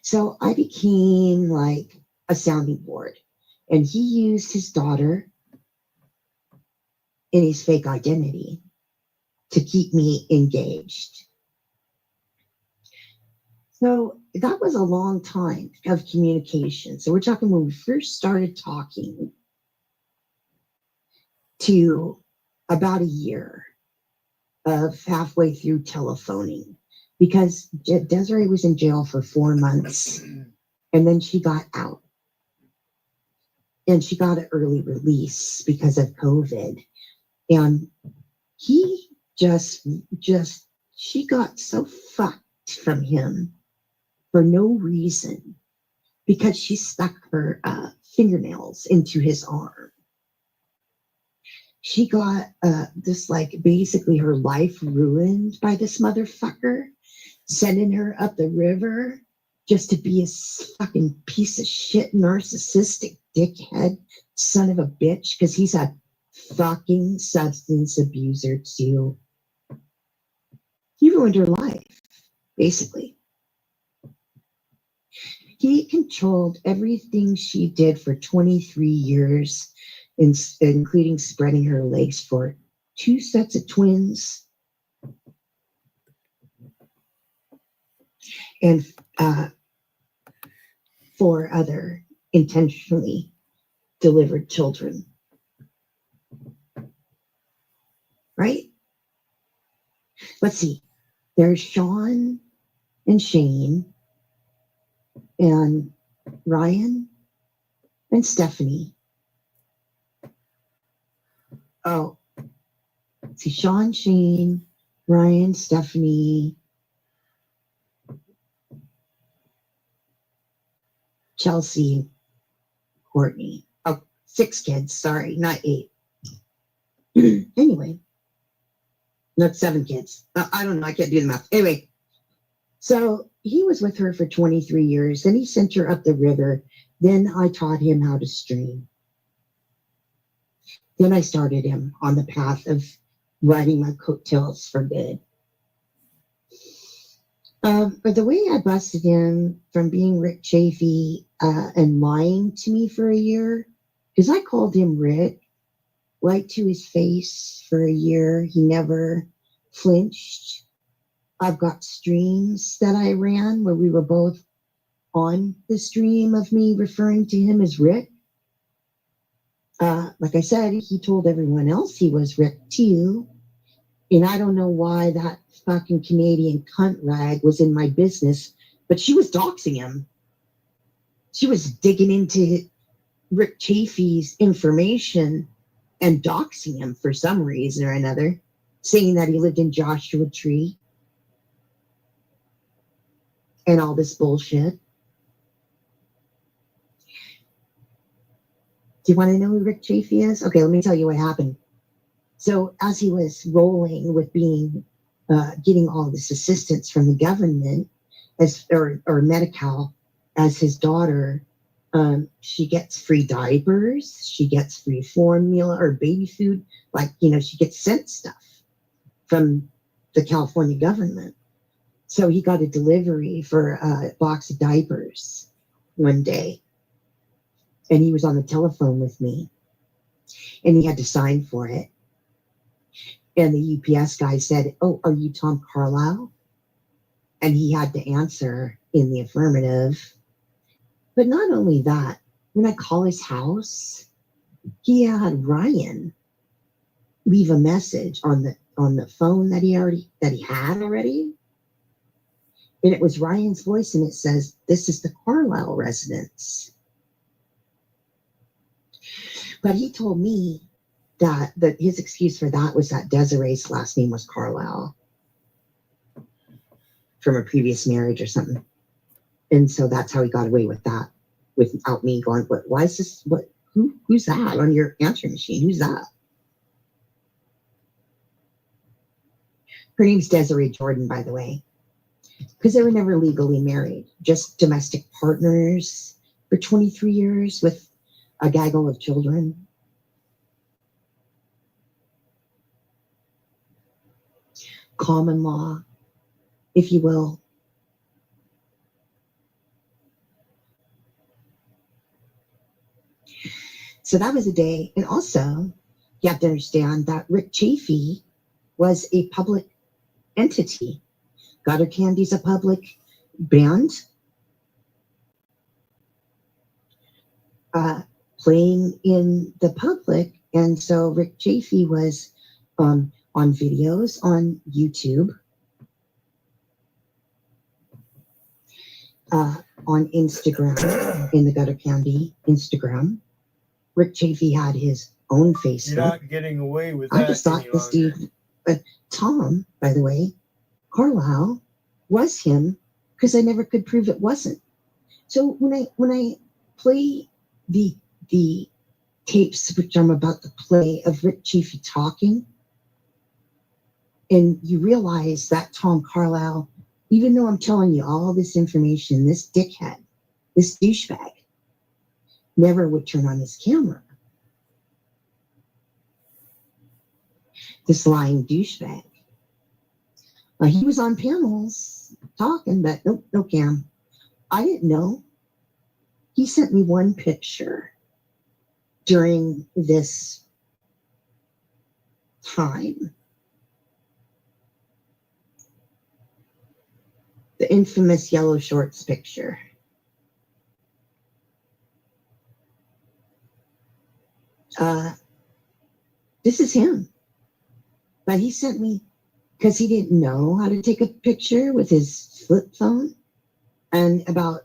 So I became like a sounding board. And he used his daughter in his fake identity to keep me engaged. So that was a long time of communication. So we're talking when we first started talking to about a year of halfway through telephoning, because Desiree was in jail for 4 months and then she got out. And she got an early release because of COVID. And he she got so fucked from him for no reason because she stuck her fingernails into his arm. She got this, like, basically her life ruined by this motherfucker, sending her up the river just to be a fucking piece of shit, narcissistic dickhead, son of a bitch, because he's a fucking substance abuser too. He ruined her life, basically. He controlled everything she did for 23 years, including spreading her legs for 2 sets of twins and 4 other intentionally delivered children. Right? Let's see. There's Sean and Shane and Ryan and Stephanie. Oh, let's see. Sean, Shane, Ryan, Stephanie, Chelsea, Courtney. Oh, 6 kids. Sorry, not 8. Anyway, not 7 kids. I don't know. I can't do the math. Anyway, so he was with her for 23 years. Then he sent her up the river. Then I taught him how to stream. Then I started him on the path of riding my coattails for good. But the way I busted him from being Rick Chafee and lying to me for a year, because I called him Rick, right to his face for a year. He never flinched. I've got streams that I ran where we were both on the stream of me referring to him as Rick. Like I said, he told everyone else he was Rick too. And I don't know why that fucking Canadian cunt rag was in my business, but she was doxing him. She was digging into Rick Chafee's information and doxing him for some reason or another, saying that he lived in Joshua Tree and all this bullshit. Do you want to know who Rick Chafee is? Okay, let me tell you what happened. So as he was rolling with getting all this assistance from the government or Medi-Cal, as his daughter, she gets free diapers, she gets free formula or baby food, she gets sent stuff from the California government. So he got a delivery for a box of diapers one day, and he was on the telephone with me, and he had to sign for it. And the UPS guy said, "Oh, are you Tom Carlisle?" And he had to answer in the affirmative. But not only that, when I call his house, he had Ryan leave a message on the phone that he had already. And it was Ryan's voice, and it says, "This is the Carlisle residence." But he told me that his excuse for that was that Desiree's last name was Carlisle from a previous marriage or something. And so that's how he got away with that without me going, why is this, who's that on your answering machine? Who's that? Her name's Desiree Jordan, by the way, because they were never legally married, just domestic partners for 23 years with a gaggle of children. Common law, if you will. So that was a day. And also, you have to understand that Rick Chafee was a public entity. Gutter Candy's a public band, playing in the public. And so Rick Chafee was on videos on YouTube, on Instagram, in the Gutter Candy Instagram. Rick Chafee had his own Facebook. You're not getting away with that. I just thought this dude, Tom, by the way, Carlisle, was him, because I never could prove it wasn't. So when I play the tapes, which I'm about to play, of Rick Chafee talking, and you realize that Tom Carlisle, even though I'm telling you all this information, this dickhead, this douchebag, never would turn on his camera. This lying douchebag. He was on panels talking, but nope, no cam. I didn't know. He sent me one picture during this time. The infamous yellow shorts picture. This is him. But he sent me, because he didn't know how to take a picture with his flip phone. And about,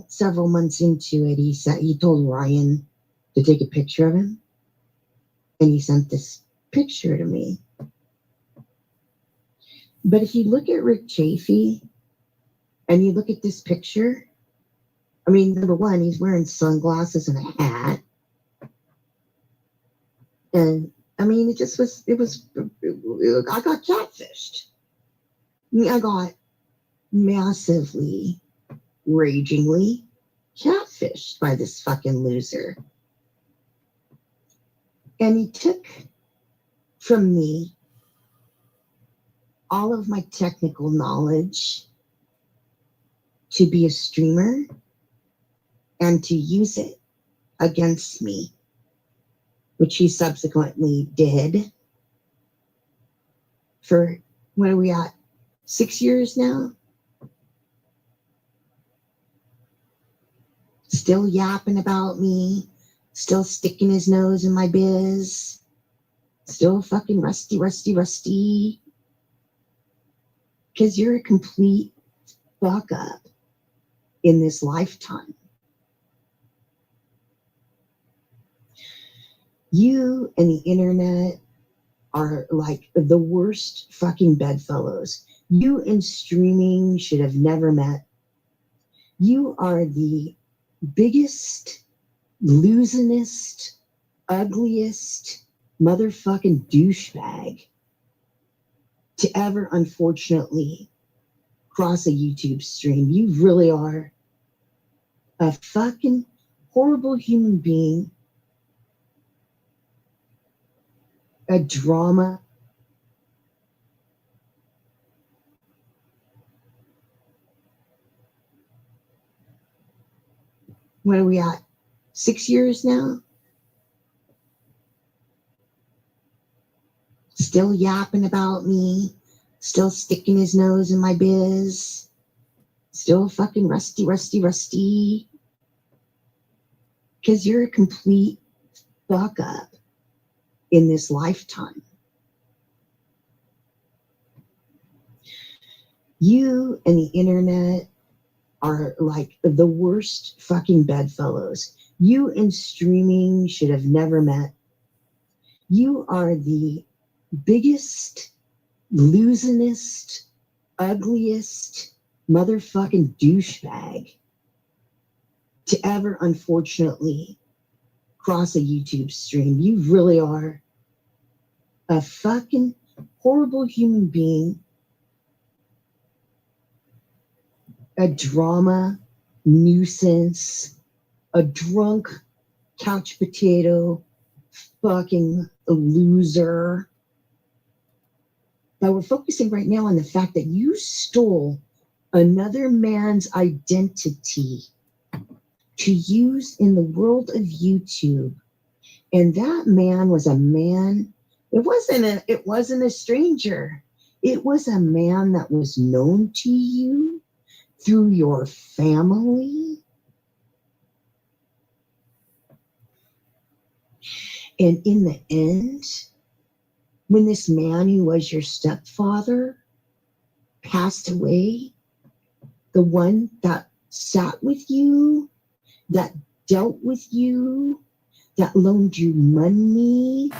several months into it, he told Ryan to take a picture of him. And he sent this picture to me. But if you look at Rick Chafee and you look at this picture, I mean, number one, he's wearing sunglasses and a hat. And I mean, I got catfished. I got massively, ragingly catfished by this fucking loser. And he took from me all of my technical knowledge to be a streamer and to use it against me, which he subsequently did for, what are we at, 6 years now? Still yapping about me, still sticking his nose in my biz, still fucking rusty. Because you're a complete fuck up in this lifetime. You and the internet are like the worst fucking bedfellows. You and streaming should have never met. You are the biggest losingest, ugliest motherfucking douchebag to ever, unfortunately, cross a YouTube stream. You really are a fucking horrible human being, a drama. What are we at? 6 years now? Still yapping about me, still sticking his nose in my biz, still fucking rusty. Because you're a complete fuck up in this lifetime. You and the internet are like the worst fucking bedfellows. You and streaming should have never met. You are the biggest, losingest, ugliest motherfucking douchebag to ever, unfortunately, cross a YouTube stream. You really are a fucking horrible human being, a drama nuisance, a drunk couch potato, fucking loser. Now we're focusing right now on the fact that you stole another man's identity to use in the world of YouTube. And that man was a man. It wasn't a stranger. It was a man that was known to you through your family. And in the end, when this man who was your stepfather passed away, the one that sat with you, that dealt with you, that loaned you money,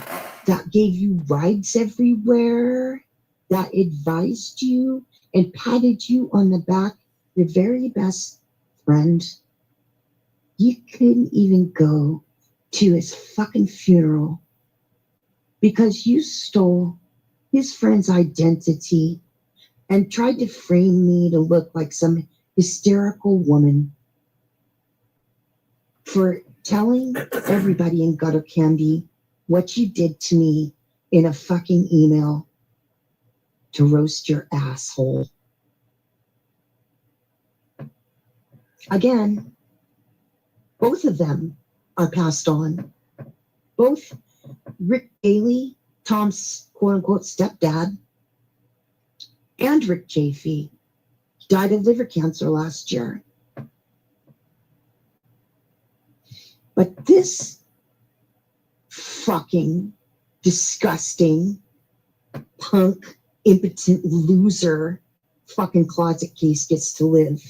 that gave you rides everywhere, that advised you and patted you on the back, your very best friend, you couldn't even go to his fucking funeral because you stole his friend's identity and tried to frame me to look like some hysterical woman for telling everybody in Gutter Candy what you did to me in a fucking email to roast your asshole. Again, both of them are passed on. Both Rick Bailey, Tom's quote-unquote stepdad, and Rick Chafee died of liver cancer last year. But this fucking disgusting, punk, impotent loser fucking closet case gets to live.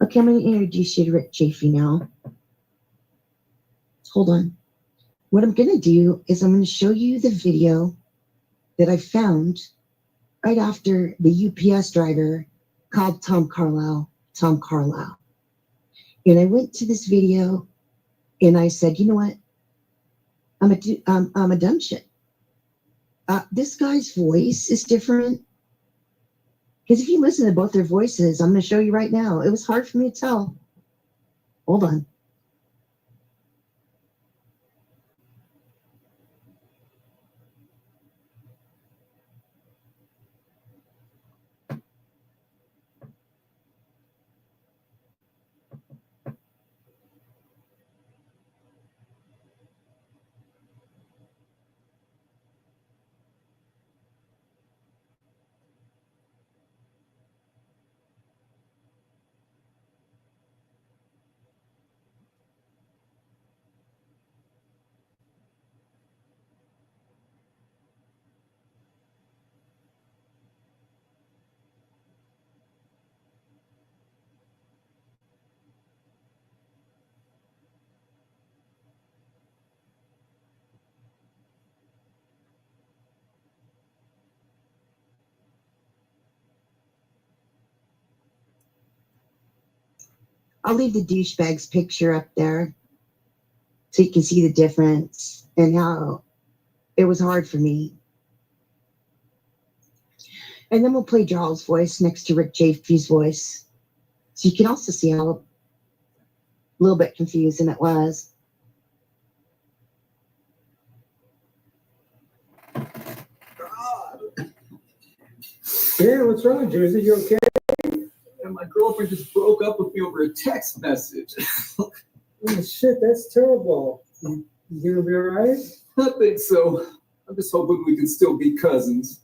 Okay, I'm going to introduce you to Rick Chafee now. Hold on. What I'm going to do is I'm going to show you the video that I found right after the UPS driver called Tom Carlisle. And I went to this video and I said, you know what? I'm a dumb shit. This guy's voice is different. Because if you listen to both their voices, I'm going to show you right now. It was hard for me to tell. Hold on. I'll leave the douchebag's picture up there so you can see the difference and how it was hard for me. And then we'll play Jarl's voice next to Rick Chafee's voice. So you can also see how a little bit confusing it was. Yeah, what's wrong, Jersey? You okay? And my girlfriend just broke up with me over a text message. Oh, shit, that's terrible. You gonna be all right? I think so. I'm just hoping we can still be cousins.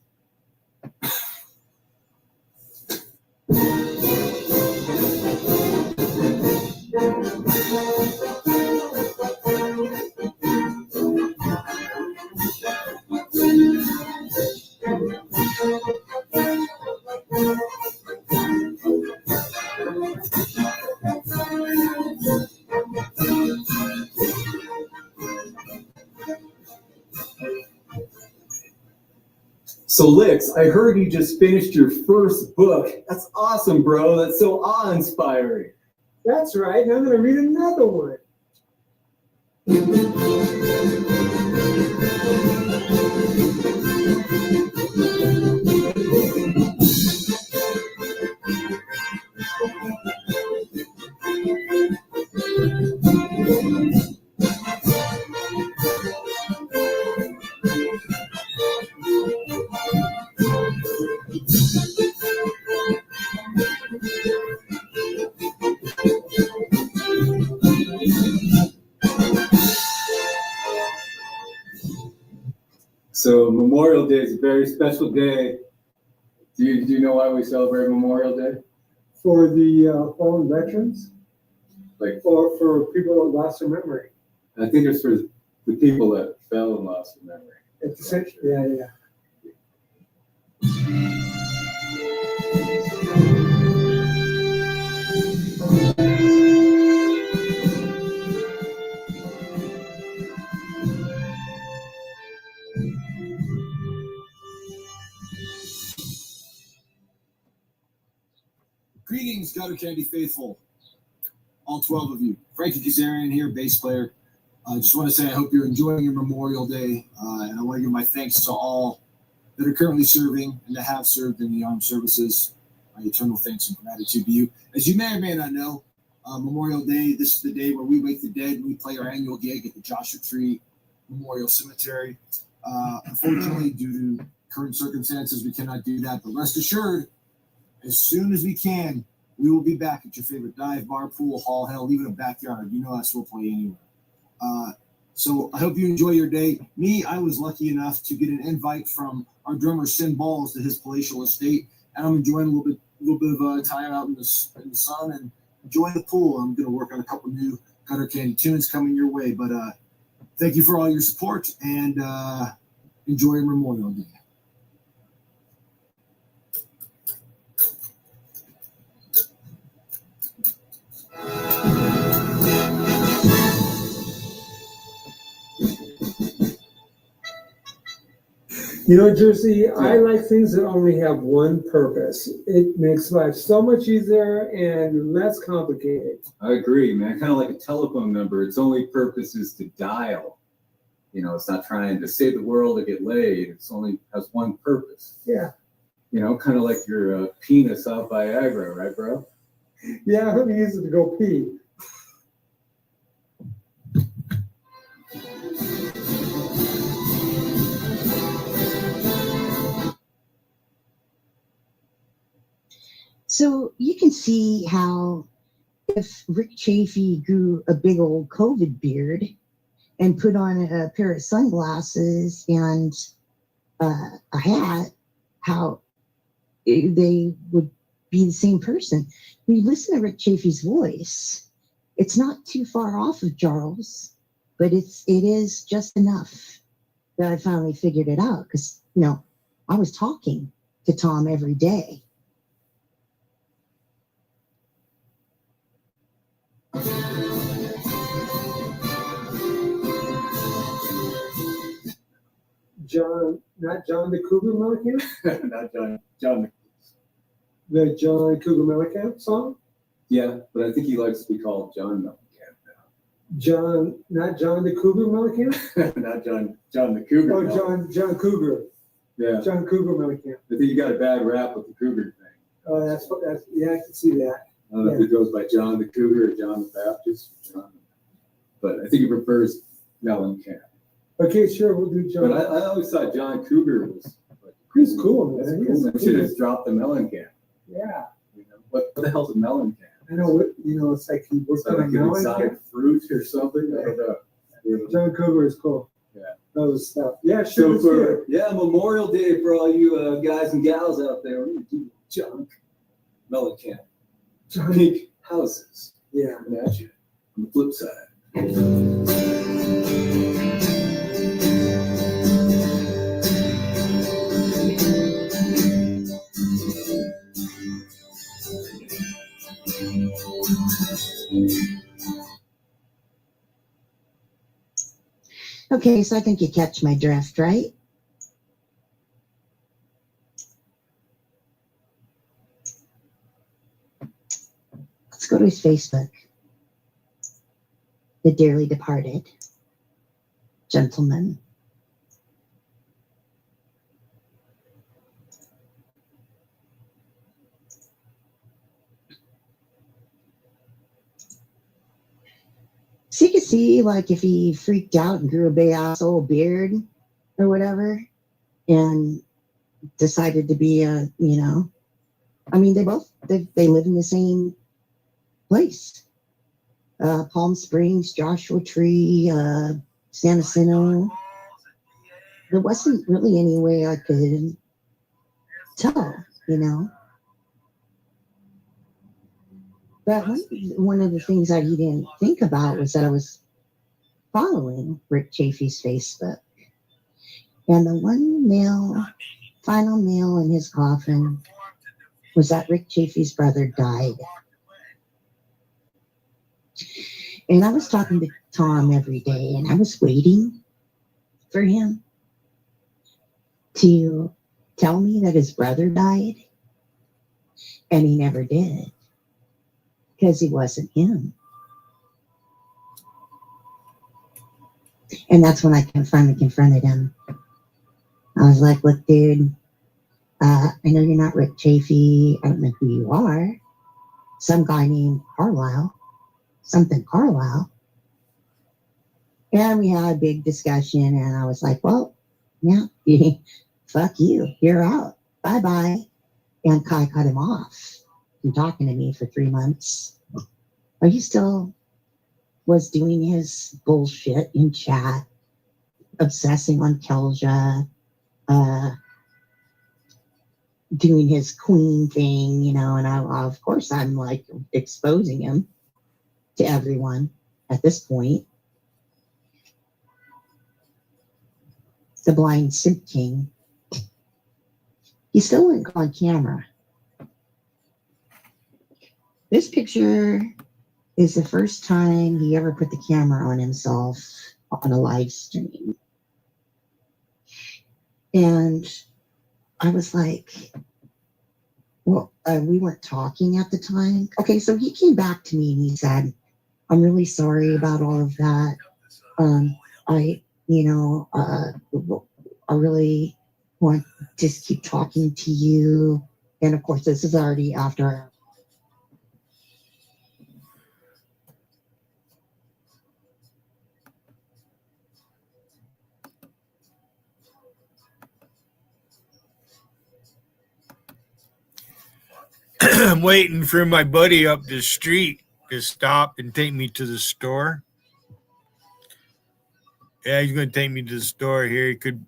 So, Lix, I heard you just finished your first book. That's awesome, bro. That's so awe-inspiring. That's right. I'm gonna read another one. So, Memorial Day is a very special day. Do you know why we celebrate Memorial Day? For the fallen veterans, Like, or for people that lost their memory. I think it's for the people that fell and lost their memory. It's essentially, yeah. Greetings, Gutter Candy faithful, all 12 of you. Frankie Kazarian here, bass player. I just want to say I hope you're enjoying your Memorial Day, and I want to give my thanks to all that are currently serving and that have served in the armed services. My eternal thanks and gratitude to you. As you may or may not know, Memorial Day, this is the day where we wake the dead and we play our annual gig at the Joshua Tree Memorial Cemetery. Unfortunately, due to current circumstances, we cannot do that, but rest assured, as soon as we can, we will be back at your favorite dive bar, pool, hall, hell, even a backyard. You know us, we'll play anywhere. So I hope you enjoy your day. Me, I was lucky enough to get an invite from our drummer, Sin Balls, to his palatial estate, and I'm enjoying a little bit of time out in the sun and enjoying the pool. I'm going to work on a couple new Gutter Candy tunes coming your way. But thank you for all your support, and enjoy Memorial Day. You know, Jersey, I like things that only have one purpose. It makes life so much easier and less complicated. I agree, man. Kind of like a telephone number. Its only purpose is to dial. You know, it's not trying to save the world or get laid. It's only has one purpose. Yeah. You know, kind of like your penis out Viagra, right, bro? Yeah, I'm going to use it to go pee. So you can see how if Rick Chafee grew a big old COVID beard and put on a pair of sunglasses and a hat, how they would be the same person. When you listen to Rick Chafee's voice, it's not too far off of Charles, but it is just enough that I finally figured it out because, you know, I was talking to Tom every day. Not John the Cougar Mellencamp? Not John. The John Cougar Mellencamp song? Yeah, but I think he likes to be called John Mellencamp John, not John the Cougar Mellencamp? now. Not John the Cougar. Oh, no. John Cougar. Yeah. John Cougar Mellencamp. I think you got a bad rap with the Cougar thing. Oh, that's yeah, I can see that. I don't know if he goes by John the Cougar or John the Baptist. But I think he prefers Mellencamp. Okay, sure, we'll do John. But I always thought John Cougar was like, He's cool, man. That's He's cool. I should have dropped the Mellencamp. Yeah. You know? What the hell's a Mellencamp? I know what, it's like he works Is that on a like an Mellencamp. exotic fruit or something? I don't know. John Cougar is cool. Yeah. Those stuff. Yeah, sure. So for Memorial Day for all you guys and gals out there, we're gonna do John Mellencamp. John. Pink houses. Yeah. Coming at you. On the flip side. Okay, so I think you catch my drift, right? Let's go to his Facebook. The dearly departed gentleman. So you can see, like, if he freaked out and grew a big ass old beard or whatever, and decided to be I mean, they live in the same place. Palm Springs, Joshua Tree, San Jacinto. There wasn't really any way I could tell, But one of the things I didn't think about was that I was following Rick Chafee's Facebook. And the final nail in his coffin was that Rick Chafee's brother died. And I was talking to Tom every day, and I was waiting for him to tell me that his brother died. And he never did. Because he wasn't him. And that's when I finally confronted him. I was like, look, dude, I know you're not Rick Chafee. I don't know who you are. Some guy named Carlisle. Something Carlisle. And we had a big discussion, and I was like, well, yeah, fuck you. You're out. Bye-bye. And Kai cut him off from talking to me for 3 months. Or he still was doing his bullshit in chat, obsessing on Kelja, doing his queen thing, and I, of course, I'm like exposing him to everyone at this point. The blind simp king. He still went on camera. This picture is the first time he ever put the camera on himself on a live stream. And I was like, well, we weren't talking at the time. Okay, so he came back to me and he said, I'm really sorry about all of that. I really want to just keep talking to you. And of course, this is already after I'm waiting for my buddy up the street to stop and take me to the store. Yeah, he's going to take me to the store here. He could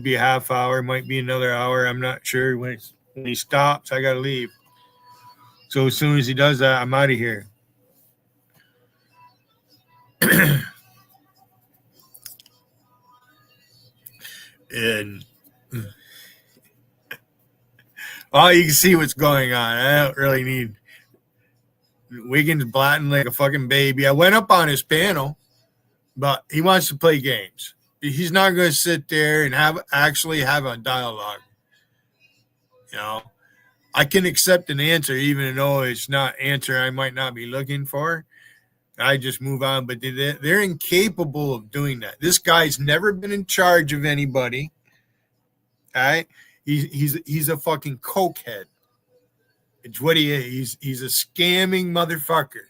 be a half hour, might be another hour. I'm not sure. When he stops, I got to leave. So as soon as he does that, I'm out of here. And you can see what's going on. I don't really need Wigan's blatting like a fucking baby. I went up on his panel, but he wants to play games. He's not going to sit there and have a dialogue. I can accept an answer even though it's not answer I might not be looking for. I just move on, but they're incapable of doing that. This guy's never been in charge of anybody. All right, he's a fucking cokehead. It's what he is. He's a scamming motherfucker.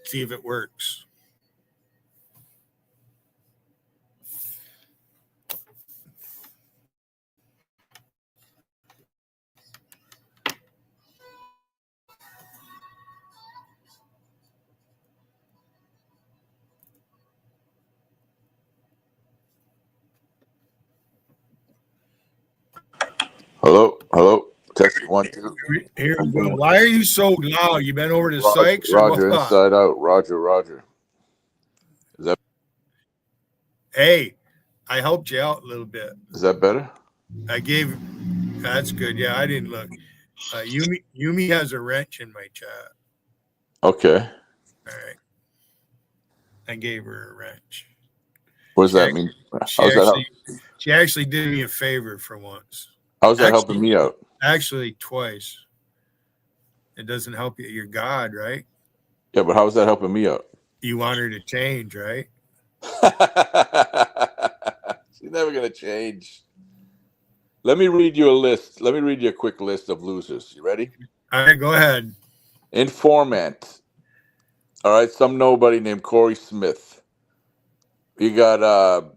See if it works. Hello. Test 1 2. Here we go. Why are you so loud? You been over to Roger, Sykes or Roger, what? inside out. Roger. Hey, I helped you out a little bit. Is that better? I gave. That's good. Yeah, I didn't look. Yumi has a wrench in my chat. Okay. All right. I gave her a wrench. What does that mean? She actually did me a favor for once. How's that helping me out? Actually, twice. It doesn't help you. You're God, right? Yeah, but how's that helping me out? You want her to change, right? She's never going to change. Let me read you a list. Let me read you a quick list of losers. You ready? All right, go ahead. Informant. All right, some nobody named Corey Smith. You got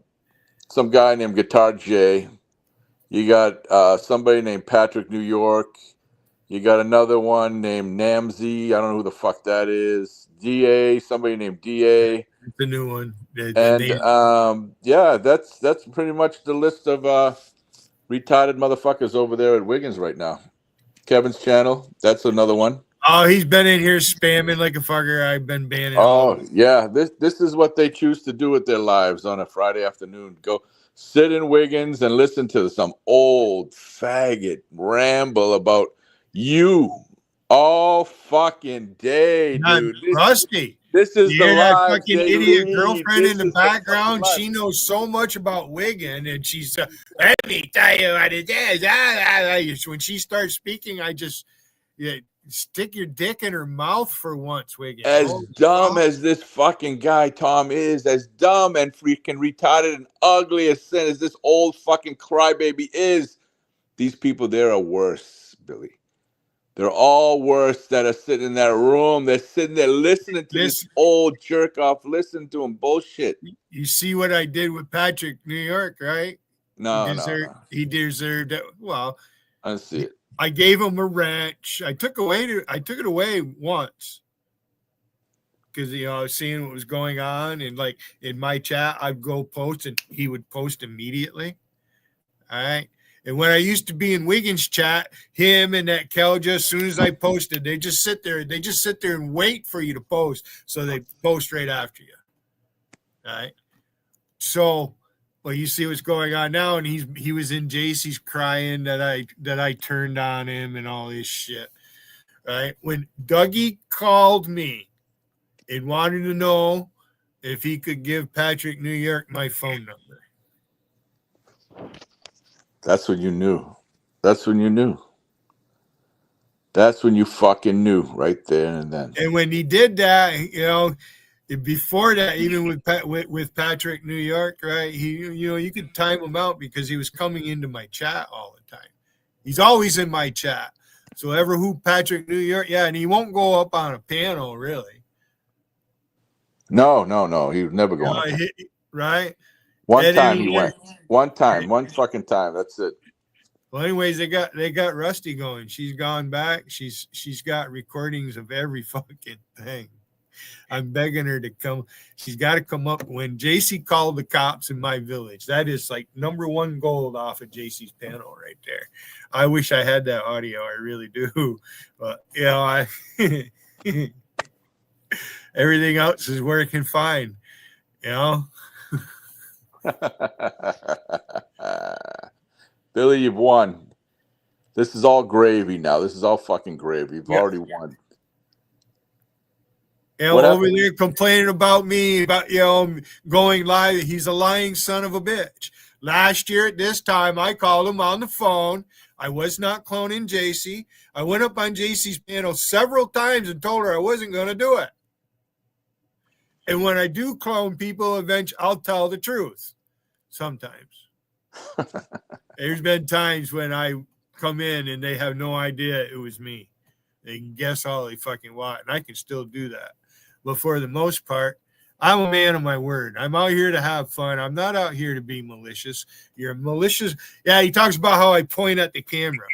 some guy named Guitar J. You got somebody named Patrick New York. You got another one named Namzi. I don't know who the fuck that is. DA, somebody named DA. It's a new one. Yeah, that's pretty much the list of retarded motherfuckers over there at Wiggins right now. Kevin's channel, that's another one. Oh, he's been in here spamming like a fucker. I've been banning. Yeah, this is what they choose to do with their lives on a Friday afternoon. Go sit in Wiggins and listen to some old faggot ramble about you all fucking day, dude. Rusty. This is the that lives fucking they idiot lead. girlfriend This in the is background. fucking She knows so much about Wigan, and she's let me tell you what it is. When she starts speaking, I just stick your dick in her mouth for once, Wigan. As dumb as this fucking guy Tom is, as dumb and freaking retarded and ugly as sin as this old fucking crybaby is, these people there are worse, Billy. They're all worse that are sitting in that room. They're sitting there listening to this old jerk off, listening to him bullshit. You see what I did with Patrick New York, right? No. He deserved it. Well, I see it. I gave him a wrench. I took it away once because I was seeing what was going on, and like in my chat, I'd go post and he would post immediately. All right. And when I used to be in Wiggins chat, him and that Kelja, as soon as I posted, they just sit there and wait for you to post. So they post right after you. All right. So, well, you see what's going on now, and he was in JC's crying that I turned on him and all this shit. Right. When Dougie called me and wanted to know if he could give Patrick New York my phone number. That's when you knew. That's when you knew. That's when you fucking knew right there and then. And when he did that, before that, even with Patrick New York, right? You could time him out because he was coming into my chat all the time. He's always in my chat. So ever who Patrick New York, yeah, and he won't go up on a panel really. No. He would never go on. Right. One time he went. One fucking time. That's it. Well, anyways, they got Rusty going. She's gone back. She's got recordings of every fucking thing. I'm begging her to come. She's got to come up. When JC called the cops in my village, that is like #1 gold off of JC's panel right there. I wish I had that audio. I really do. But everything else is working fine. Billy, you've won. This is all gravy now. This is all fucking gravy. You've Yeah. already won. Over there complaining about me, about going live. He's a lying son of a bitch. Last year at this time, I called him on the phone. I was not cloning JC. I went up on JC's panel several times and told her I wasn't going to do it. And when I do clone people, eventually I'll tell the truth. Sometimes. There's been times when I come in and they have no idea it was me. They can guess all they fucking want, and I can still do that. But for the most part, I'm a man of my word. I'm out here to have fun. I'm not out here to be malicious. You're malicious. Yeah, he talks about how I point at the camera.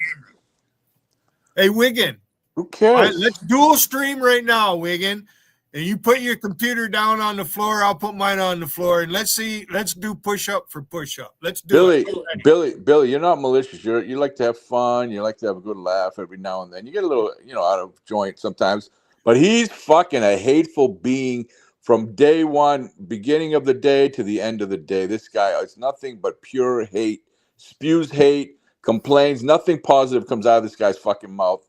Hey, Wigan. Who cares? Let's dual stream right now, Wigan. And you put your computer down on the floor. I'll put mine on the floor. And let's do push up for push up. Let's do it. Billy, you're not malicious. You like to have fun. You like to have a good laugh every now and then. You get a little, out of joint sometimes. But he's fucking a hateful being from day one, beginning of the day to the end of the day. This guy is nothing but pure hate, spews hate, complains. Nothing positive comes out of this guy's fucking mouth.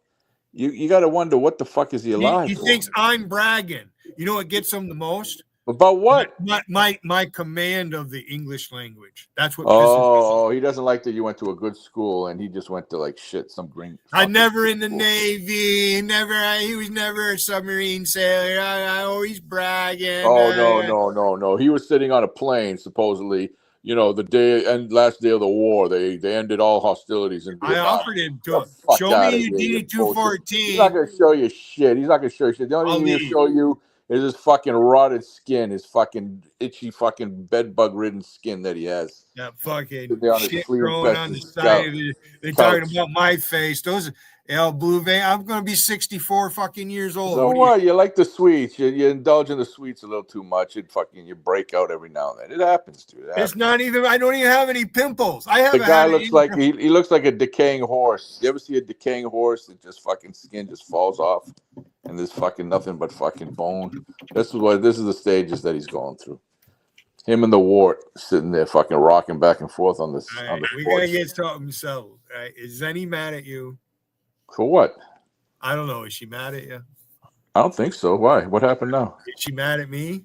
You got to wonder, what the fuck is he alive He for? thinks I'm bragging. You know what gets him the most? About what? My command of the English language. That's what pisses me Oh, he doesn't like that you went to a good school and he just went to like shit, some green. I never in the Navy. He was never a submarine sailor. I always bragging. Oh, no. He was sitting on a plane, supposedly, the last day of the war. They ended all hostilities in Vietnam. I offered him to show me your DD-214. He's not going to show you shit. He's not going to show you shit. The only thing he'll show you is his fucking rotted skin, his fucking itchy, fucking bedbug-ridden skin that he has. That fucking shit flea growing on the side of it. They're talking about my face. Those blue vein. I'm going to be 64 fucking years old. So what? You like the sweets. You indulge in the sweets a little too much. You break out every now and then. It happens, dude. It's not even. I don't even have any pimples. The guy looks like he looks like a decaying horse. You ever see a decaying horse that just fucking skin just falls off, and there's fucking nothing but fucking bone. This is the stages that he's going through. Him and the wart sitting there fucking rocking back and forth on this. Right, we gotta get something settled. Right? Is Zenny mad at you? For what? I don't know. Is she mad at you? I don't think so. Why? What happened now? Is she mad at me?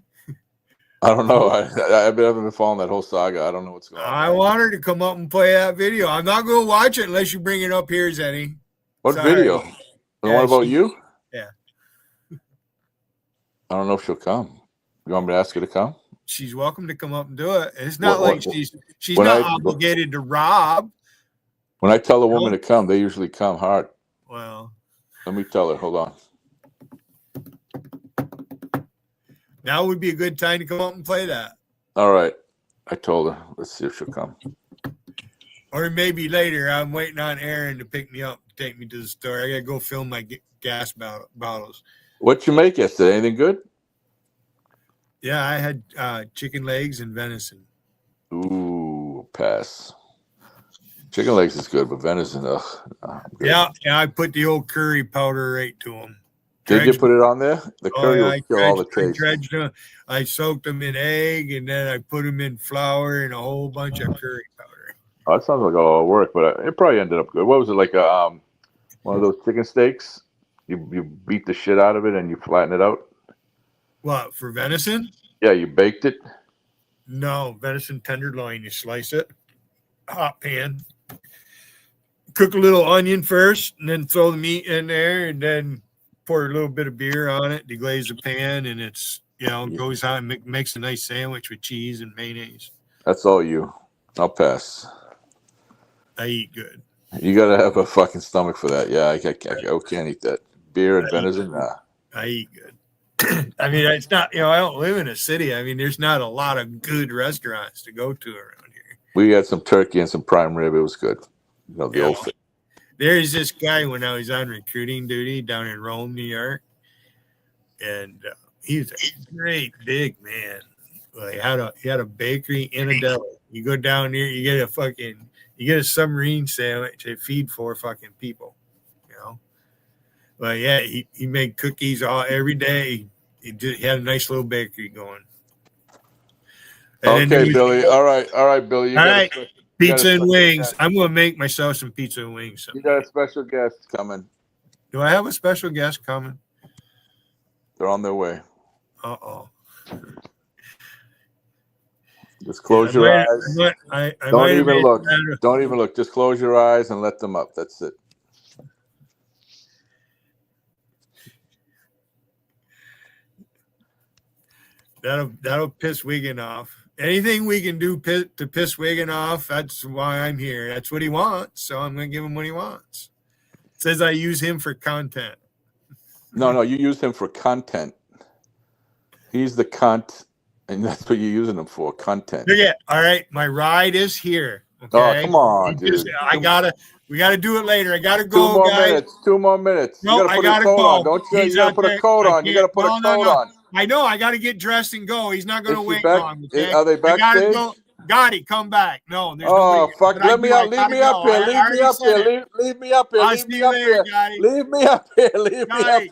I don't know. I haven't been following that whole saga. I don't know what's going on. I want her to come up and play that video. I'm not going to watch it unless you bring it up here, Zenny. What video? The one about you? Yeah. I don't know if she'll come. You want me to ask her to come? She's welcome to come up and do it. It's not she's not obligated to rob. When I tell a woman to come, they usually come hard. Well, let me tell her. Hold on. Now would be a good time to come up and play that. All right. I told her. Let's see if she'll come. Or maybe later. I'm waiting on Aaron to pick me up, take me to the store. I got to go fill my gas bottles. What'd you make yesterday? Anything good? Yeah, I had chicken legs and venison. Ooh, pass. Chicken legs is good, but venison, Yeah, I put the old curry powder right to them. Did you put it on there? The curry will kill all the taste. I soaked them in egg, and then I put them in flour and a whole bunch of curry powder. Oh, that sounds like all work, but it probably ended up good. What was it, like one of those chicken steaks? You beat the shit out of it and you flatten it out? What, for venison? Yeah, you baked it? No, venison tenderloin. You slice it, hot pan. Cook a little onion first, and then throw the meat in there, and then pour a little bit of beer on it, deglaze the pan, and it's, goes on and makes a nice sandwich with cheese and mayonnaise. That's all you. I'll pass. I eat good. You got to have a fucking stomach for that. Yeah, I can't eat that. Beer and venison, nah. I eat good. I mean, it's not, I don't live in a city. I mean, there's not a lot of good restaurants to go to around here. We had some turkey and some prime rib. It was good. The old thing. There's this guy when I was on recruiting duty down in Rome, New York, and he's a great big man. Well, he had a bakery and a deli. You go down there, you get a submarine sandwich. They feed 4 fucking people, But yeah, he made cookies every day. He had a nice little bakery going. And okay, Billy. All right, Billy. Pizza and special wings. guest. I'm gonna make myself some pizza and wings. You got a special guest coming. Do I have a special guest coming? They're on their way. Uh-oh. Just close your eyes. I Don't might have even made look. that- Don't even look. Just close your eyes and let them up. That's it. That'll piss Wigan off. Anything we can do to piss Wigan off, that's why I'm here. That's what he wants, so I'm going to give him what he wants. It says I use him for content. No, you use him for content. He's the cunt, and that's what you're using him for, content. Forget. All right, my ride is here. Okay? Oh, come on, dude. We gotta do it later. I gotta go, guys. 2 more minutes. No, You gotta put I a gotta coat go. on. Don't you? He's You gotta out put a there. coat I on. You gotta put a can't- coat on. I know. I gotta get dressed and go. He's not gonna Is he wait back? long. Okay? Are they I gotta backstage? go. Gotti, come back. No, there's Oh, nobody. fuck. But I Let me do, I out. Leave gotta me up go. here. I Leave me already up said here. it. Leave me up here. I'll Leave see me you up later, here. Gotti. Leave me up here. Leave me up Gotti, here.